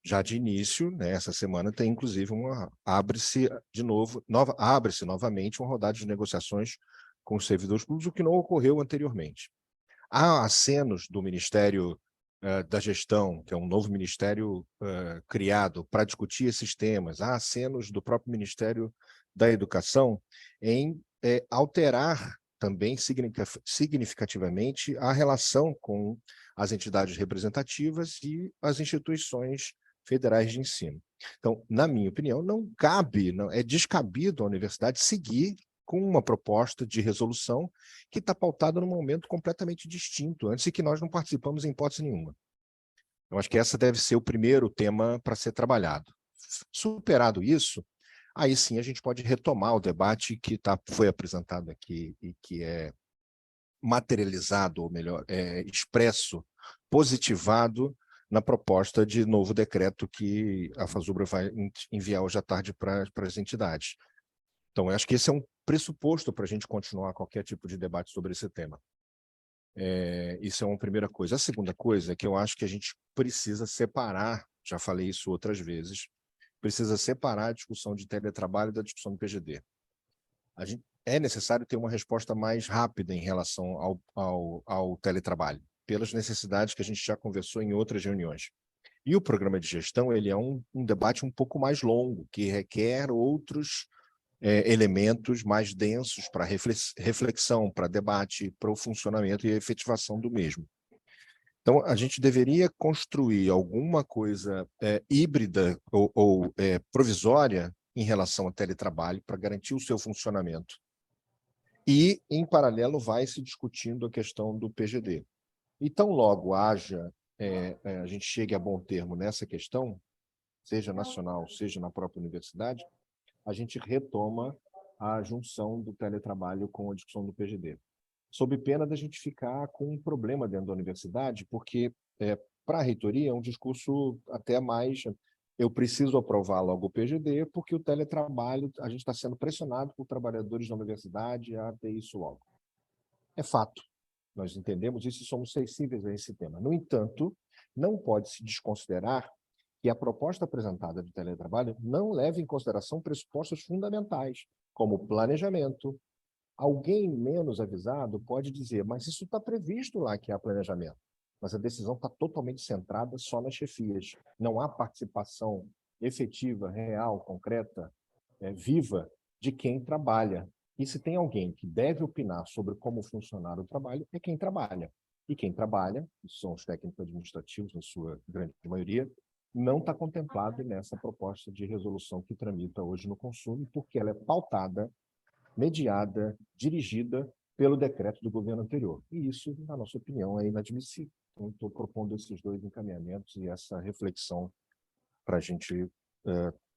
Já de início, né, essa semana tem inclusive abre-se novamente uma rodada de negociações com os servidores públicos, o que não ocorreu anteriormente. Há acenos do Ministério da Gestão, que é um novo ministério criado para discutir esses temas, há acenos do próprio Ministério da Educação em alterar também significativamente a relação com as entidades representativas e as instituições federais de ensino. Então, na minha opinião, é descabido a universidade seguir com uma proposta de resolução que está pautada num momento completamente distinto, antes e que nós não participamos em hipótese nenhuma. Eu acho que essa deve ser o primeiro tema para ser trabalhado. Superado isso, aí sim a gente pode retomar o debate que foi apresentado aqui e que é materializado, ou melhor, expresso, positivado na proposta de novo decreto que a FASUBRA vai enviar hoje à tarde para as entidades. Então, eu acho que esse é um pressuposto para a gente continuar qualquer tipo de debate sobre esse tema. Isso é uma primeira coisa. A segunda coisa é que eu acho que a gente precisa separar, já falei isso outras vezes, precisa separar a discussão de teletrabalho da discussão do PGD. É necessário ter uma resposta mais rápida em relação ao teletrabalho, pelas necessidades que a gente já conversou em outras reuniões. E o programa de gestão ele é um debate um pouco mais longo, que requer outros elementos mais densos para reflexão, para debate, para o funcionamento e a efetivação do mesmo. Então, a gente deveria construir alguma coisa híbrida ou provisória em relação ao teletrabalho para garantir o seu funcionamento. E, em paralelo, vai se discutindo a questão do PGD. E tão logo a gente chegue a bom termo nessa questão, seja nacional, seja na própria universidade, a gente retoma a junção do teletrabalho com a discussão do PGD. Sob pena da gente ficar com um problema dentro da universidade, porque para a reitoria é um discurso até mais... Eu preciso aprovar logo o PGD, porque o teletrabalho, a gente está sendo pressionado por trabalhadores da universidade a ter isso logo. É fato. Nós entendemos isso e somos sensíveis a esse tema. No entanto, não pode se desconsiderar que a proposta apresentada de teletrabalho não leva em consideração pressupostos fundamentais, como planejamento. Alguém menos avisado pode dizer, mas isso está previsto lá que há planejamento. Mas a decisão está totalmente centrada só nas chefias. Não há participação efetiva, real, concreta, viva, de quem trabalha. E se tem alguém que deve opinar sobre como funcionar o trabalho, é quem trabalha. E quem trabalha, que são os técnicos administrativos, na sua grande maioria, não está contemplado nessa proposta de resolução que tramita hoje no Consumo, porque ela é pautada, mediada, dirigida pelo decreto do governo anterior. E isso, na nossa opinião, é inadmissível. Então, estou propondo esses dois encaminhamentos e essa reflexão para a gente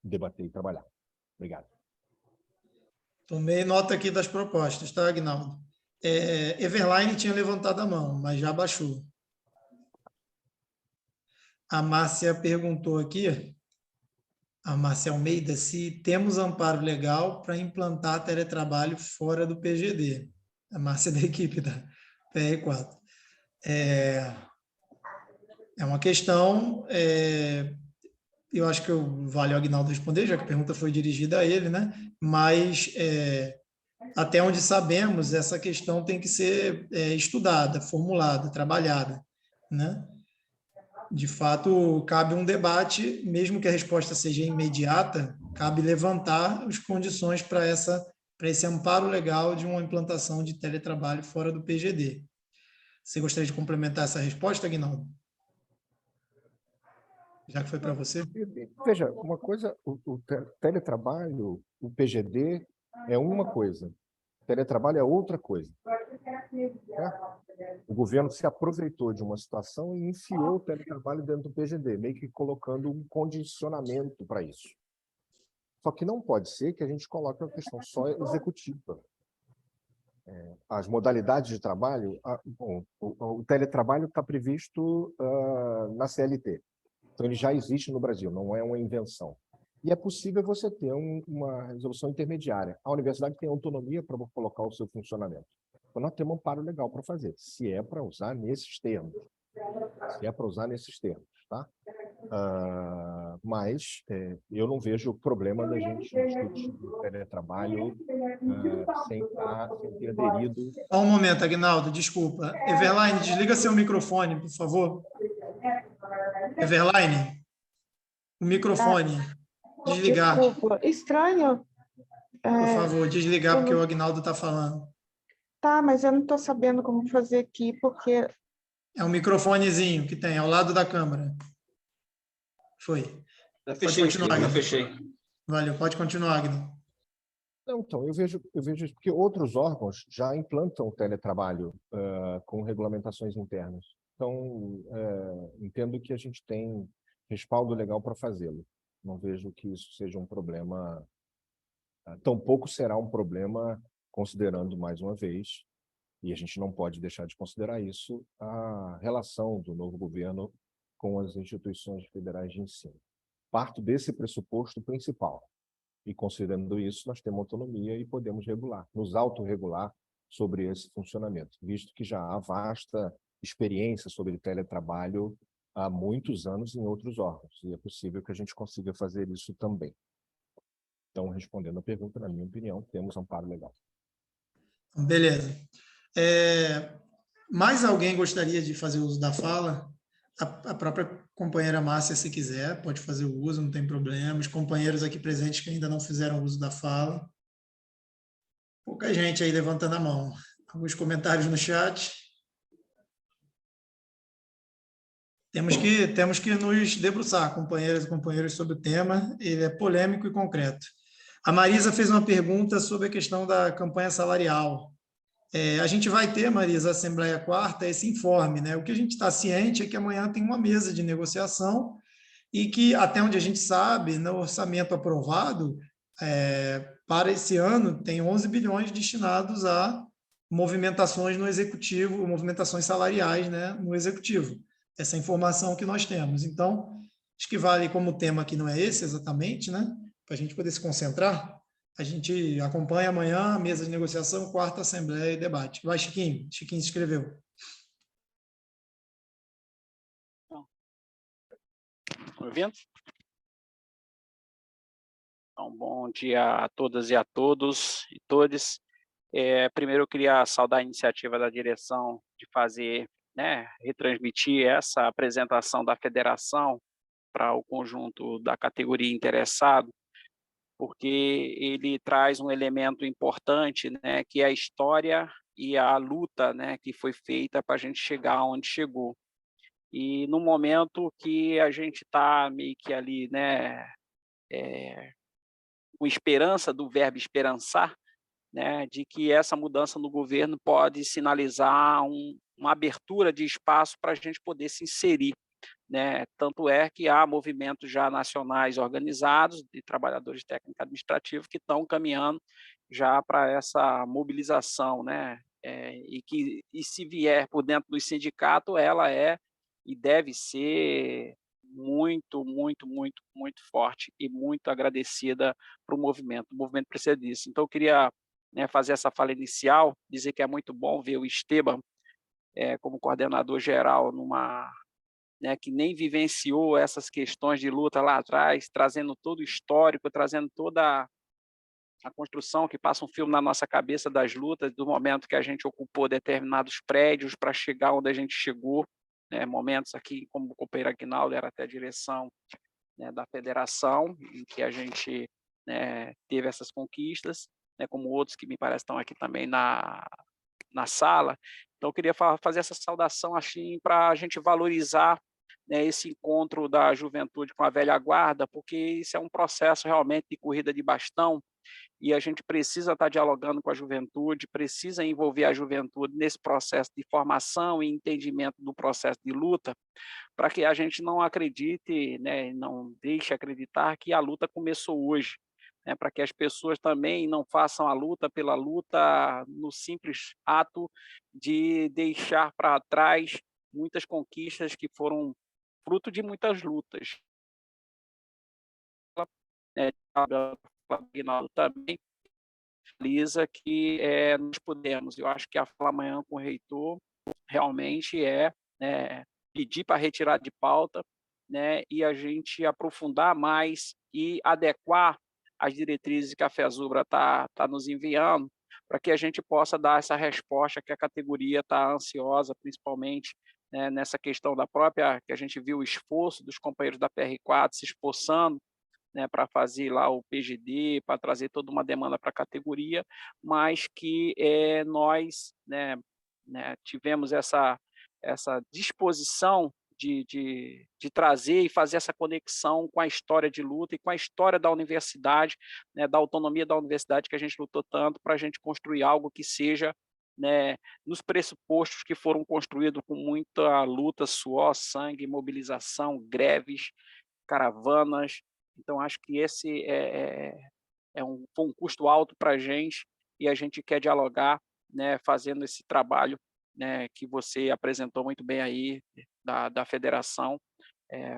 debater e trabalhar. Obrigado. Tomei nota aqui das propostas, tá, Aguinaldo? Everline tinha levantado a mão, mas já baixou. A Márcia perguntou aqui, a Márcia Almeida, se temos amparo legal para implantar teletrabalho fora do PGD. A Márcia da equipe da PR4. É uma questão, eu acho que vale o Aguinaldo responder, já que a pergunta foi dirigida a ele, né? Mas, até onde sabemos, essa questão tem que ser estudada, formulada, trabalhada, né? De fato, cabe um debate, mesmo que a resposta seja imediata, cabe levantar as condições para esse amparo legal de uma implantação de teletrabalho fora do PGD. Você gostaria de complementar essa resposta, Aguinaldo? Já que foi para você. Veja, uma coisa, o teletrabalho, o PGD é uma coisa, o teletrabalho é outra coisa. O governo se aproveitou de uma situação e enfiou o teletrabalho dentro do PGD, meio que colocando um condicionamento para isso. Só que não pode ser que a gente coloque uma questão só executiva. As modalidades de trabalho, o teletrabalho está previsto na CLT. Então, ele já existe no Brasil, não é uma invenção. E é possível você ter uma resolução intermediária. A universidade tem autonomia para colocar o seu funcionamento. Então, nós temos um amparo legal para fazer, se é para usar nesses termos. Tá? Mas eu não vejo problema da gente discutir o teletrabalho sem ter aderido. Só um momento, Aguinaldo, desculpa. Everline, desliga seu microfone, por favor. Everline, o microfone, desligar. Desculpa, estranho. Por favor, desligar, porque o Aguinaldo está falando. Tá, mas eu não estou sabendo como fazer aqui, porque... É um microfonezinho que tem ao lado da câmera. Foi. Já Pode fechei, continuar, já Agno. fechei. Valeu, pode continuar, Agno. Não, então, eu vejo isso porque outros órgãos já implantam o teletrabalho com regulamentações internas. Então, entendo que a gente tem respaldo legal para fazê-lo. Não vejo que isso seja um problema, tampouco será um problema, considerando, mais uma vez, e a gente não pode deixar de considerar isso, a relação do novo governo com as instituições federais de ensino. Parto desse pressuposto principal. E, considerando isso, nós temos autonomia e podemos regular, nos autorregular sobre esse funcionamento, visto que já há vasta experiência sobre teletrabalho há muitos anos em outros órgãos, e é possível que a gente consiga fazer isso também. Então, respondendo a pergunta, na minha opinião, temos amparo legal. Beleza. Mais alguém gostaria de fazer uso da fala? A própria companheira Márcia, se quiser, pode fazer o uso, não tem problema. Os companheiros aqui presentes que ainda não fizeram uso da fala. Pouca gente aí levantando a mão. Alguns comentários no chat. Temos que nos debruçar, companheiras e companheiros, sobre o tema. Ele é polêmico e concreto. A Marisa fez uma pergunta sobre a questão da campanha salarial. A gente vai ter, Marisa, a Assembleia Quarta, esse informe, né? O que a gente está ciente é que amanhã tem uma mesa de negociação e que, até onde a gente sabe, no orçamento aprovado, para esse ano, tem 11 bilhões destinados a movimentações no Executivo, movimentações salariais, né, no Executivo. Essa informação que nós temos. Então, acho que vale, como o tema aqui não é esse exatamente, né, para a gente poder se concentrar. A gente acompanha amanhã a mesa de negociação, quarta assembleia e debate. Vai, Chiquinho. Chiquinho se inscreveu. Ouvindo? Então, bom dia a todas e a todos e todes. Primeiro, eu queria saudar a iniciativa da direção de fazer, retransmitir essa apresentação da federação para o conjunto da categoria interessado, porque ele traz um elemento importante, né, que é a história e a luta, né, que foi feita para a gente chegar onde chegou. E no momento que a gente está meio que ali, né, com esperança do verbo esperançar, né, de que essa mudança no governo pode sinalizar uma abertura de espaço para a gente poder se inserir. Né? Tanto é que há movimentos já nacionais organizados de trabalhadores técnico-administrativos que estão caminhando já para essa mobilização, né? E se vier por dentro do sindicato, ela é e deve ser muito, muito, muito, muito forte e muito agradecida para o movimento. O movimento precisa disso. Então, eu queria, né, fazer essa fala inicial, dizer que é muito bom ver o Esteban como coordenador geral né, que nem vivenciou essas questões de luta lá atrás, trazendo todo o histórico, trazendo toda a construção que passa um filme na nossa cabeça das lutas, do momento que a gente ocupou determinados prédios para chegar onde a gente chegou, né, momentos aqui, como o companheiro Aguinaldo era até a direção, né, da federação, em que a gente, né, teve essas conquistas, né, como outros que me parece estão aqui também na sala. Então, eu queria fazer essa saudação assim, para a gente valorizar, né, esse encontro da juventude com a velha guarda, porque isso é um processo realmente de corrida de bastão, e a gente precisa estar dialogando com a juventude, precisa envolver a juventude nesse processo de formação e entendimento do processo de luta, para que a gente não acredite, né, não deixe acreditar que a luta começou hoje, né, para que as pessoas também não façam a luta pela luta no simples ato de deixar para trás muitas conquistas que foram fruto de muitas lutas. Aguinaldo também realiza que nós podemos. Eu acho que a fala amanhã com o reitor realmente pedir para retirar de pauta, né, e a gente aprofundar mais e adequar as diretrizes que a FESUBRA está nos enviando, para que a gente possa dar essa resposta que a categoria está ansiosa, principalmente, né, nessa questão da própria, que a gente viu o esforço dos companheiros da PR4 se esforçando, né, para fazer lá o PGD, para trazer toda uma demanda para a categoria, mas que nós, tivemos essa disposição de trazer e fazer essa conexão com a história de luta e com a história da universidade, né, da autonomia da universidade que a gente lutou tanto para a gente construir algo que seja, né, nos pressupostos que foram construídos com muita luta, suor, sangue, mobilização, greves, caravanas. Então, acho que esse foi um custo alto para a gente e a gente quer dialogar, né, fazendo esse trabalho, né, que você apresentou muito bem aí, da federação,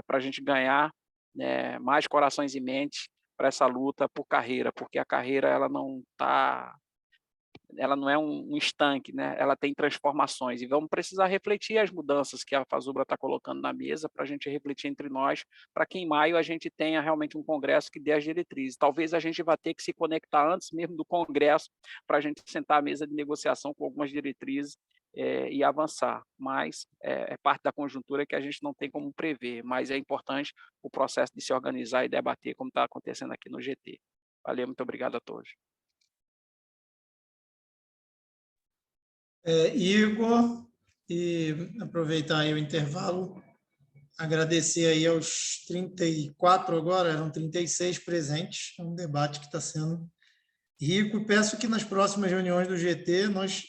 para a gente ganhar, né, mais corações e mentes para essa luta por carreira, porque a carreira ela não é um estanque, né? Ela tem transformações e vamos precisar refletir as mudanças que a Fazubra está colocando na mesa para a gente refletir entre nós, para que em maio a gente tenha realmente um congresso que dê as diretrizes. Talvez a gente vá ter que se conectar antes mesmo do congresso para a gente sentar à mesa de negociação com algumas diretrizes e avançar, mas é parte da conjuntura que a gente não tem como prever, mas é importante o processo de se organizar e debater como está acontecendo aqui no GT. Valeu, muito obrigado a todos. Igor, e aproveitar aí o intervalo, agradecer aí aos 34 agora, eram 36 presentes, é um debate que está sendo rico. Peço que nas próximas reuniões do GT nós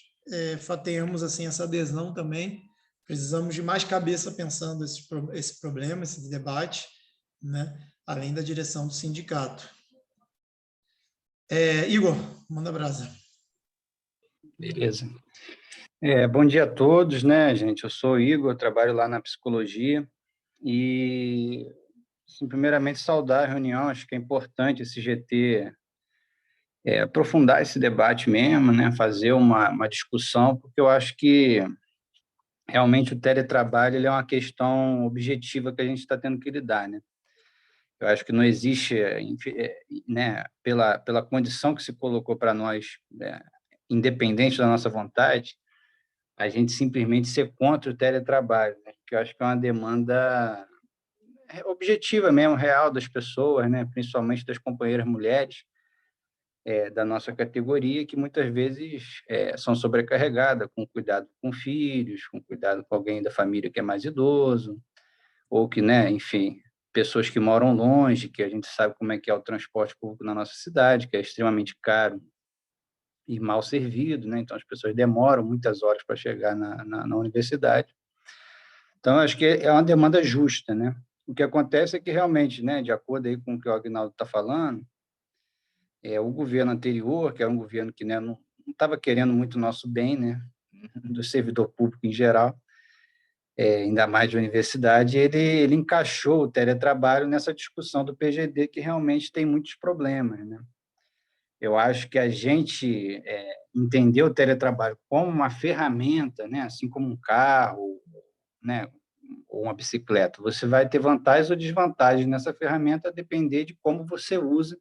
tenhamos assim, essa adesão também. Precisamos de mais cabeça pensando esse problema, esse debate, né? Além da direção do sindicato. Igor, manda brasa. Beleza. Bom dia a todos, né, gente? Eu sou o Igor, trabalho lá na psicologia e, assim, primeiramente, saudar a reunião. Acho que é importante esse GT aprofundar esse debate mesmo, né? Fazer uma discussão, porque eu acho que realmente o teletrabalho ele é uma questão objetiva que a gente está tendo que lidar, né? Eu acho que não existe, né, pela condição que se colocou para nós, independente da nossa vontade, a gente simplesmente ser contra o teletrabalho, né? Que eu acho que é uma demanda objetiva mesmo, real das pessoas, né? Principalmente das companheiras mulheres da nossa categoria, que muitas vezes são sobrecarregadas com cuidado com filhos, com cuidado com alguém da família que é mais idoso, ou que, né, enfim, pessoas que moram longe, que a gente sabe como é que é o transporte público na nossa cidade, que é extremamente caro e mal servido, né? Então as pessoas demoram muitas horas para chegar na universidade. Então acho que é uma demanda justa, né? O que acontece é que realmente, né, de acordo aí com o que o Agnaldo está falando, o governo anterior, que era um governo que, né, não estava querendo muito o nosso bem, né, do servidor público em geral, ainda mais de universidade, ele encaixou o teletrabalho nessa discussão do PGD, que realmente tem muitos problemas, né? Eu acho que a gente entender o teletrabalho como uma ferramenta, né, assim como um carro, né, ou uma bicicleta, você vai ter vantagens ou desvantagens nessa ferramenta a depender de como você usa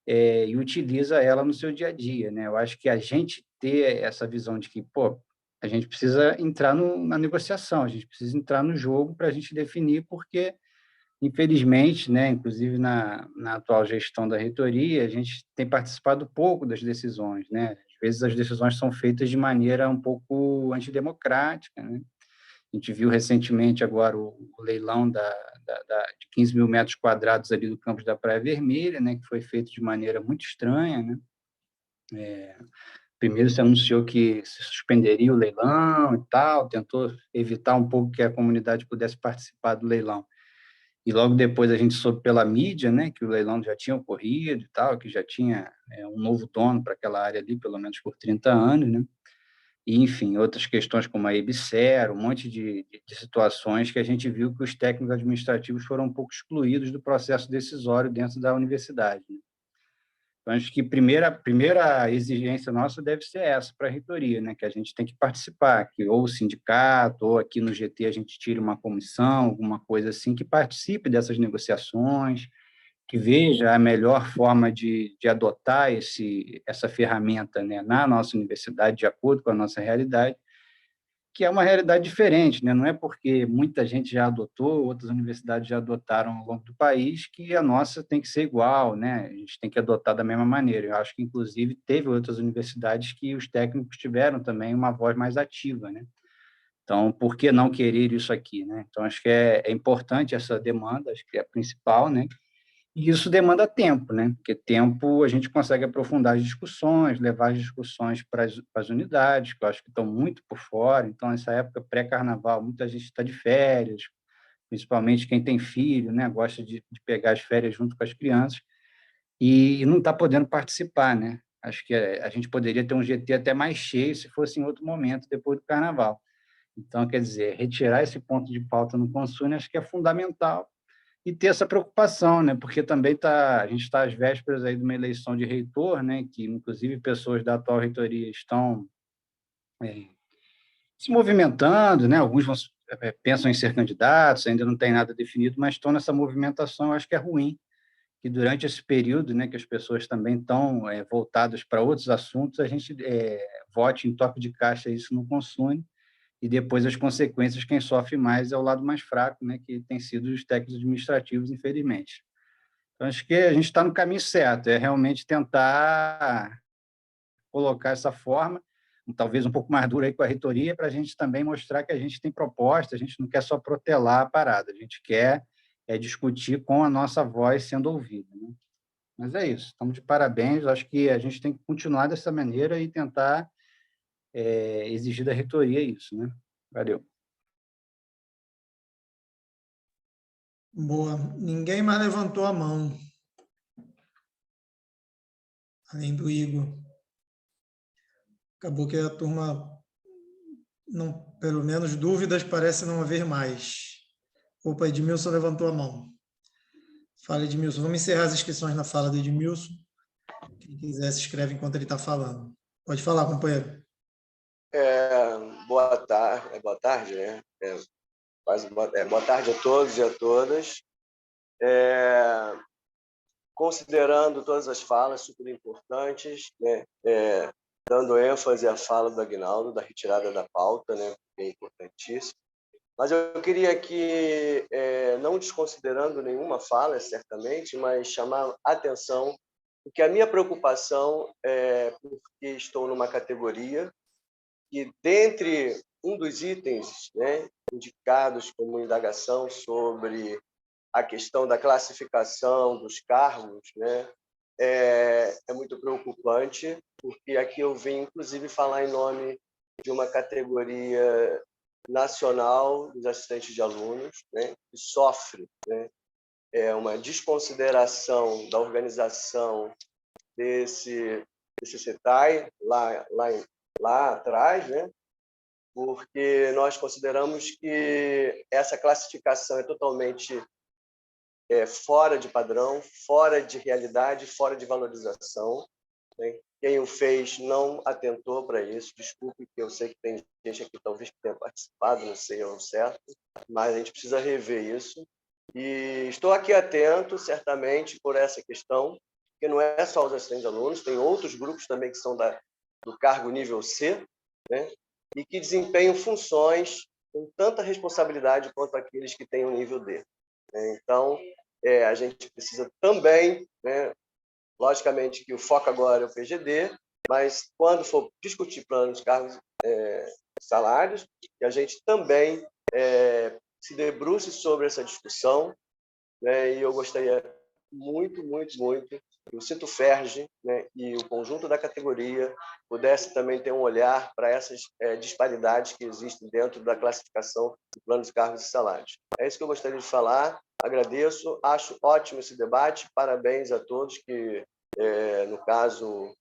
e utiliza ela no seu dia a dia, né? Eu acho que a gente ter essa visão de que, pô, a gente precisa entrar na negociação, a gente precisa entrar no jogo para a gente definir, porque infelizmente, né, inclusive na atual gestão da reitoria, a gente tem participado pouco das decisões, né? Às vezes as decisões são feitas de maneira um pouco antidemocrática, né? A gente viu recentemente agora o leilão de 15 mil metros quadrados ali do campus da Praia Vermelha, né, que foi feito de maneira muito estranha, né? Primeiro se anunciou que se suspenderia o leilão e tal, tentou evitar um pouco que a comunidade pudesse participar do leilão. E logo depois a gente soube pela mídia, né, que o leilão já tinha ocorrido e tal, que já tinha um novo dono para aquela área ali, pelo menos por 30 anos, né? E, enfim, outras questões como a EBSER, um monte de situações que a gente viu que os técnicos administrativos foram um pouco excluídos do processo decisório dentro da universidade, né? Então, acho que a primeira exigência nossa deve ser essa para a reitoria, né? Que a gente tem que participar, que ou o sindicato, ou aqui no GT a gente tire uma comissão, alguma coisa assim, que participe dessas negociações, que veja a melhor forma de adotar essa ferramenta, né, na nossa universidade, de acordo com a nossa realidade, que é uma realidade diferente, né? Não é porque muita gente já adotou, outras universidades já adotaram ao longo do país, que a nossa tem que ser igual, né? A gente tem que adotar da mesma maneira. Eu acho que, inclusive, teve outras universidades que os técnicos tiveram também uma voz mais ativa, né? Então, por que não querer isso aqui, né? Então, acho que é importante essa demanda, acho que é a principal, né? E isso demanda tempo, né? Porque tempo a gente consegue aprofundar as discussões, levar as discussões para as unidades, que eu acho que estão muito por fora. Então, nessa época pré-carnaval, muita gente está de férias, principalmente quem tem filho, né? Gosta de pegar as férias junto com as crianças e não está podendo participar, né? Acho que a gente poderia ter um GT até mais cheio se fosse em outro momento, depois do carnaval. Então, quer dizer, retirar esse ponto de pauta no Consune acho que é fundamental e ter essa preocupação, né? Porque também a gente está às vésperas aí de uma eleição de reitor, né? Que, inclusive, pessoas da atual reitoria estão se movimentando, né? Alguns pensam em ser candidatos, ainda não tem nada definido, mas estão nessa movimentação, eu acho que é ruim, que durante esse período, né, que as pessoas também estão voltadas para outros assuntos, a gente vote em toque de caixa isso no Consune, e depois as consequências, quem sofre mais é o lado mais fraco, né, que tem sido os técnicos administrativos, infelizmente. Então, acho que a gente está no caminho certo, é realmente tentar colocar essa forma, talvez um pouco mais dura aí com a reitoria, para a gente também mostrar que a gente tem proposta, a gente não quer só protelar a parada, a gente quer discutir com a nossa voz sendo ouvida, né? Mas é isso, estamos de parabéns, acho que a gente tem que continuar dessa maneira e tentar exigir da reitoria isso, né? Valeu. Boa. Ninguém mais levantou a mão, além do Igor. Acabou que a turma, não, pelo menos dúvidas parece não haver mais. Opa, Edmilson levantou a mão. Fala, Edmilson. Vamos encerrar as inscrições na fala do Edmilson. Quem quiser se inscreve enquanto ele está falando. Pode falar, companheiro. Boa tarde, né? Boa tarde a todos e a todas. Considerando todas as falas super importantes, né? Dando ênfase à fala do Aguinaldo, da retirada da pauta, né? Que é importantíssimo. Mas eu queria aqui, não desconsiderando nenhuma fala, certamente, mas chamar a atenção, porque a minha preocupação é porque estou numa categoria e, dentre um dos itens, né, indicados como indagação sobre a questão da classificação dos cargos, né, é muito preocupante, porque aqui eu vim, inclusive, falar em nome de uma categoria nacional dos assistentes de alunos, né, que sofre, né, uma desconsideração da organização desse CETAI lá atrás, né, porque nós consideramos que essa classificação é totalmente fora de padrão, fora de realidade, fora de valorização, né? Quem o fez não atentou para isso. Desculpe, que eu sei que tem gente aqui talvez que tenha participado, não sei ao certo, mas a gente precisa rever isso. E estou aqui atento, certamente, por essa questão, que não é só os assistentes de alunos, tem outros grupos também que são do cargo nível C, né? E que desempenham funções com tanta responsabilidade quanto aqueles que têm o nível D, né? Então, a gente precisa também, né, logicamente que o foco agora é o PGD, mas quando for discutir planos de cargos, salários, que a gente também se debruce sobre essa discussão, né? E eu gostaria muito, muito, muito que o Sintoferj, né, e o conjunto da categoria pudesse também ter um olhar para essas disparidades que existem dentro da classificação de planos de cargos e salários. É isso que eu gostaria de falar. Agradeço, acho ótimo esse debate. Parabéns a todos que, no caso,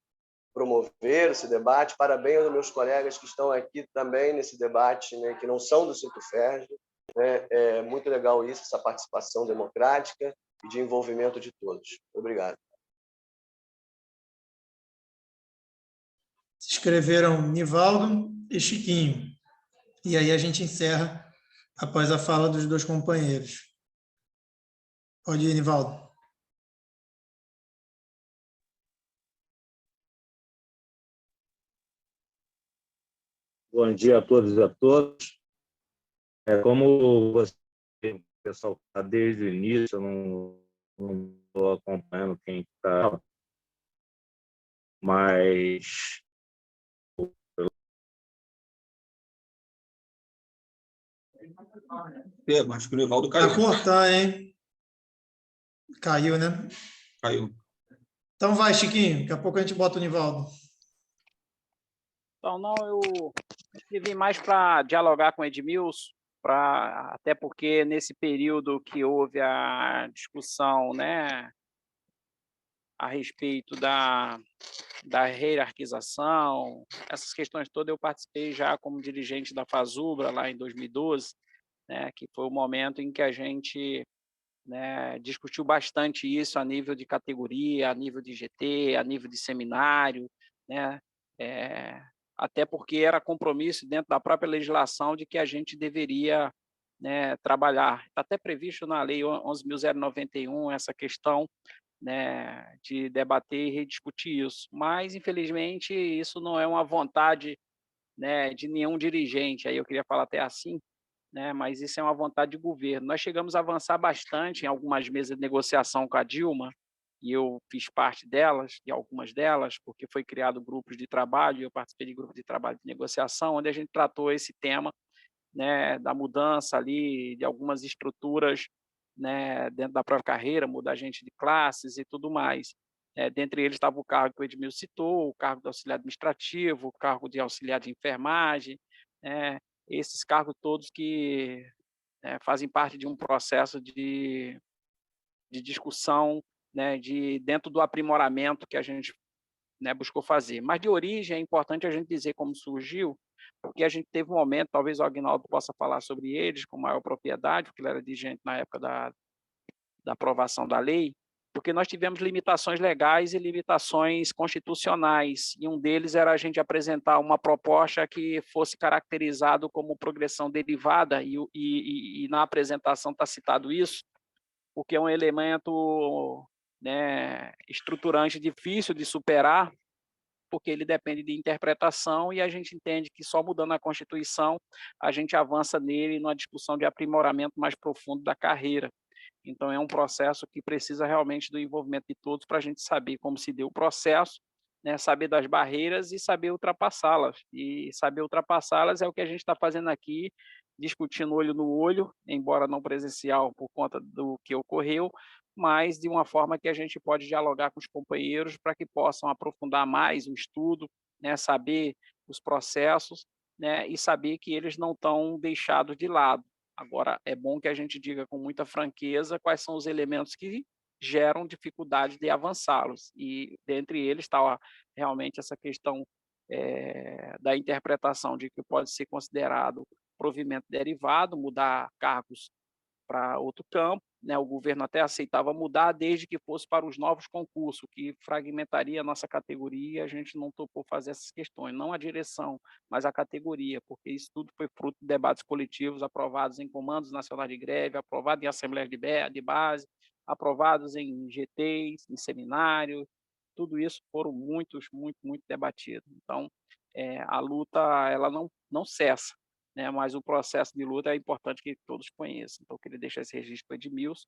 promoveram esse debate. Parabéns aos meus colegas que estão aqui também nesse debate, né, que não são do Sintoferj. É muito legal isso, essa participação democrática e de envolvimento de todos. Obrigado. Se inscreveram Nivaldo e Chiquinho. E aí a gente encerra após a fala dos dois companheiros. Pode ir, Nivaldo. Bom dia a todos e a todos. Como você, o pessoal está desde o início, eu não estou acompanhando quem está, mas Pedro, acho que o Nivaldo caiu. Tá cortando, hein? Caiu, né? Caiu. Então vai, Chiquinho. Daqui a pouco a gente bota o Nivaldo. Então, não, eu vim mais para dialogar com o Edmilson, até porque nesse período que houve a discussão, né, a respeito da hierarquização, essas questões todas eu participei já como dirigente da Fazubra lá em 2012, né, que foi o momento em que a gente, né, discutiu bastante isso a nível de categoria, a nível de GT, a nível de seminário, né, até porque era compromisso dentro da própria legislação de que a gente deveria, né, trabalhar. Está até previsto na Lei 11.091 essa questão, né, de debater e rediscutir isso. Mas, infelizmente, isso não é uma vontade, né, de nenhum dirigente. Aí eu queria falar até assim, né, mas isso é uma vontade de governo. Nós chegamos a avançar bastante em algumas mesas de negociação com a Dilma, e eu fiz parte delas, de algumas delas, porque foi criado grupos de trabalho, e eu participei de grupos de trabalho de negociação, onde a gente tratou esse tema, né, da mudança ali de algumas estruturas, né, dentro da própria carreira, mudar gente de classes e tudo mais. Dentre eles estava o cargo que o Edmilson citou, o cargo de auxiliar administrativo, o cargo de auxiliar de enfermagem, né, esses cargos todos que, fazem parte de um processo de discussão, né, dentro do aprimoramento que a gente, né, buscou fazer. Mas de origem é importante a gente dizer como surgiu, porque a gente teve um momento, talvez o Aguinaldo possa falar sobre eles com maior propriedade, porque ele era dirigente na época da aprovação da lei, porque nós tivemos limitações legais e limitações constitucionais, e um deles era a gente apresentar uma proposta que fosse caracterizado como progressão derivada, e na apresentação está citado isso, porque é um elemento, né, estruturante difícil de superar, porque ele depende de interpretação e a gente entende que só mudando a Constituição a gente avança nele numa discussão de aprimoramento mais profundo da carreira. Então, é um processo que precisa realmente do envolvimento de todos para a gente saber como se deu o processo, né, saber das barreiras e saber ultrapassá-las. E saber ultrapassá-las é o que a gente está fazendo aqui, discutindo olho no olho, embora não presencial por conta do que ocorreu, mas de uma forma que a gente pode dialogar com os companheiros para que possam aprofundar mais o estudo, né, saber os processos, né, e saber que eles não estão deixados de lado. Agora, é bom que a gente diga com muita franqueza quais são os elementos que geram dificuldade de avançá-los. E, dentre eles, está realmente essa questão da interpretação de que pode ser considerado provimento derivado, mudar cargos para outro campo, né? O governo até aceitava mudar desde que fosse para os novos concursos, que fragmentaria a nossa categoria, a gente não topou fazer essas questões, não a direção, mas a categoria, porque isso tudo foi fruto de debates coletivos aprovados em comandos nacionais de greve, aprovados em assembleias de base, aprovados em GTs, em seminários, tudo isso foram muito debatidos. Então, a luta ela não cessa, né, mas o processo de luta é importante que todos conheçam. Então, eu queria deixar esse registro para o Edmilson,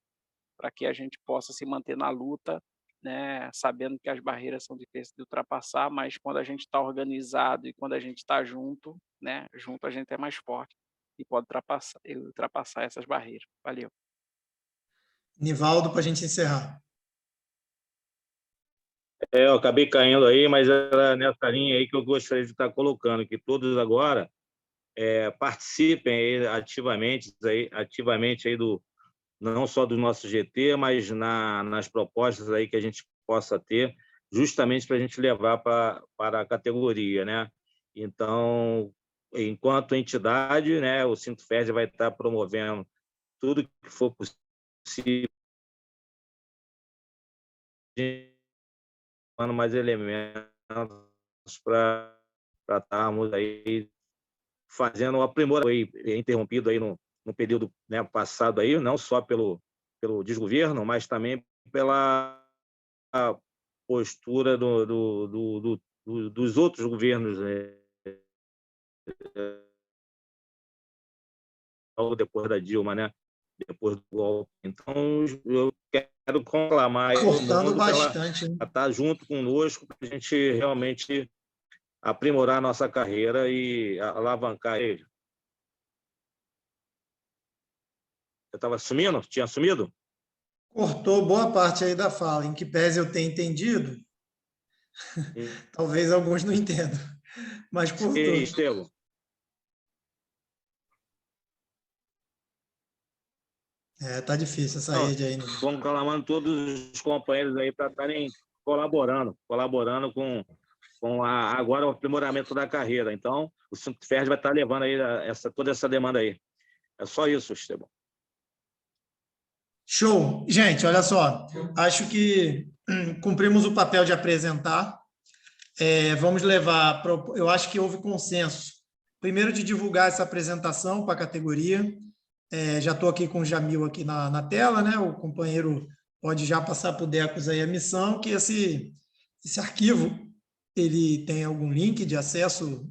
para que a gente possa se manter na luta, né, sabendo que as barreiras são difíceis de ultrapassar, mas quando a gente está organizado e quando a gente está junto, né, junto a gente é mais forte e pode ultrapassar essas barreiras. Valeu. Nivaldo, para a gente encerrar. eu acabei caindo aí, mas era nessa linha aí que eu gostaria de estar colocando, que todos agora participem aí ativamente aí não só do nosso GT, mas nas propostas aí que a gente possa ter, justamente para a gente levar para a categoria, né? Então, enquanto entidade, né, o Sintufed vai estar promovendo tudo que for possível, mais elementos para estarmos aí fazendo o aprimoramento, interrompido aí no período, né, passado aí, não só pelo desgoverno, mas também pela postura dos outros governos, né, logo depois da Dilma, né? Depois do golpe. Então, eu quero conclamar todo Cortando mundo para ela bastante, né? estar junto conosco para a gente realmente aprimorar a nossa carreira e alavancar ele. Eu estava sumindo? Tinha sumido? Cortou boa parte aí da fala, em que pese eu tenha entendido, talvez alguns não entendam, mas cortou. Estevão. Tá difícil essa Não, rede aí, né? vamos clamando todos os companheiros aí para estarem colaborando com agora o aprimoramento da carreira. Então, o Sinterferd vai estar levando aí toda essa demanda aí. É só isso, Estevão. Show! Gente, olha só, acho que cumprimos o papel de apresentar. Vamos levar, eu acho que houve consenso, primeiro de divulgar essa apresentação para a categoria. Já estou aqui com o Jamil aqui na tela, né? O companheiro pode já passar para o Decos aí a missão, que esse arquivo ele tem algum link de acesso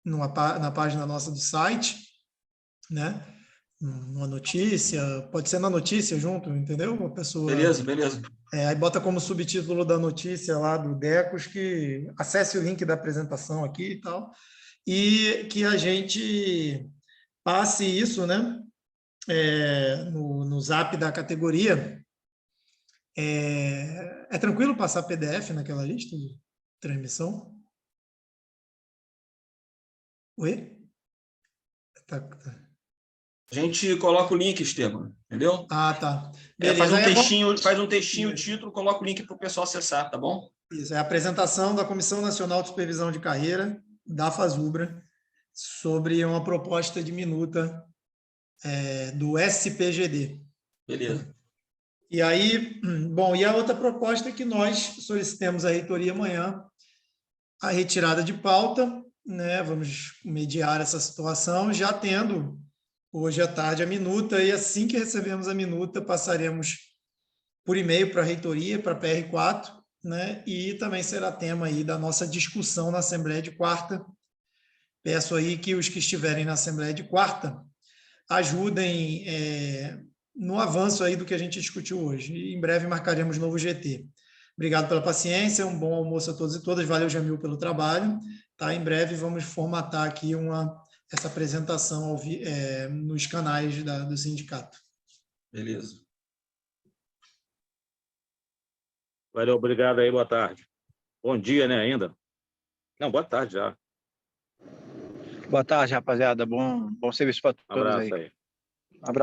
na página nossa do site, né? Uma notícia, pode ser na notícia junto, entendeu? Uma pessoa... Beleza. Aí bota como subtítulo da notícia lá do Decos que acesse o link da apresentação aqui e tal, e que a gente passe isso, né? No zap da categoria. É tranquilo passar PDF naquela lista de transmissão? Oi? Tá. A gente coloca o link, Esteban, entendeu? Ah, tá. Beleza. Faz um textinho, o título, coloca o link para o pessoal acessar, tá bom? Isso, é a apresentação da Comissão Nacional de Supervisão de Carreira, da FASUBRA, sobre uma proposta de minuta do SPGD. Beleza. E aí, bom, e a outra proposta é que nós solicitemos à reitoria amanhã a retirada de pauta, né? Vamos mediar essa situação, já tendo hoje à tarde a minuta, e assim que recebemos a minuta, passaremos por e-mail para a reitoria, para a PR4, né? E também será tema aí da nossa discussão na Assembleia de quarta. Peço aí que os que estiverem na Assembleia de quarta ajudem no avanço aí do que a gente discutiu hoje. E em breve marcaremos novo GT. Obrigado pela paciência, um bom almoço a todos e todas. Valeu, Jamil, pelo trabalho. Tá? Em breve vamos formatar aqui essa apresentação nos canais do sindicato. Beleza. Valeu, obrigado aí, boa tarde. Bom dia, né, ainda? Não, boa tarde já. Boa tarde, rapaziada. Bom serviço para todos Um abraço aí. Abraço.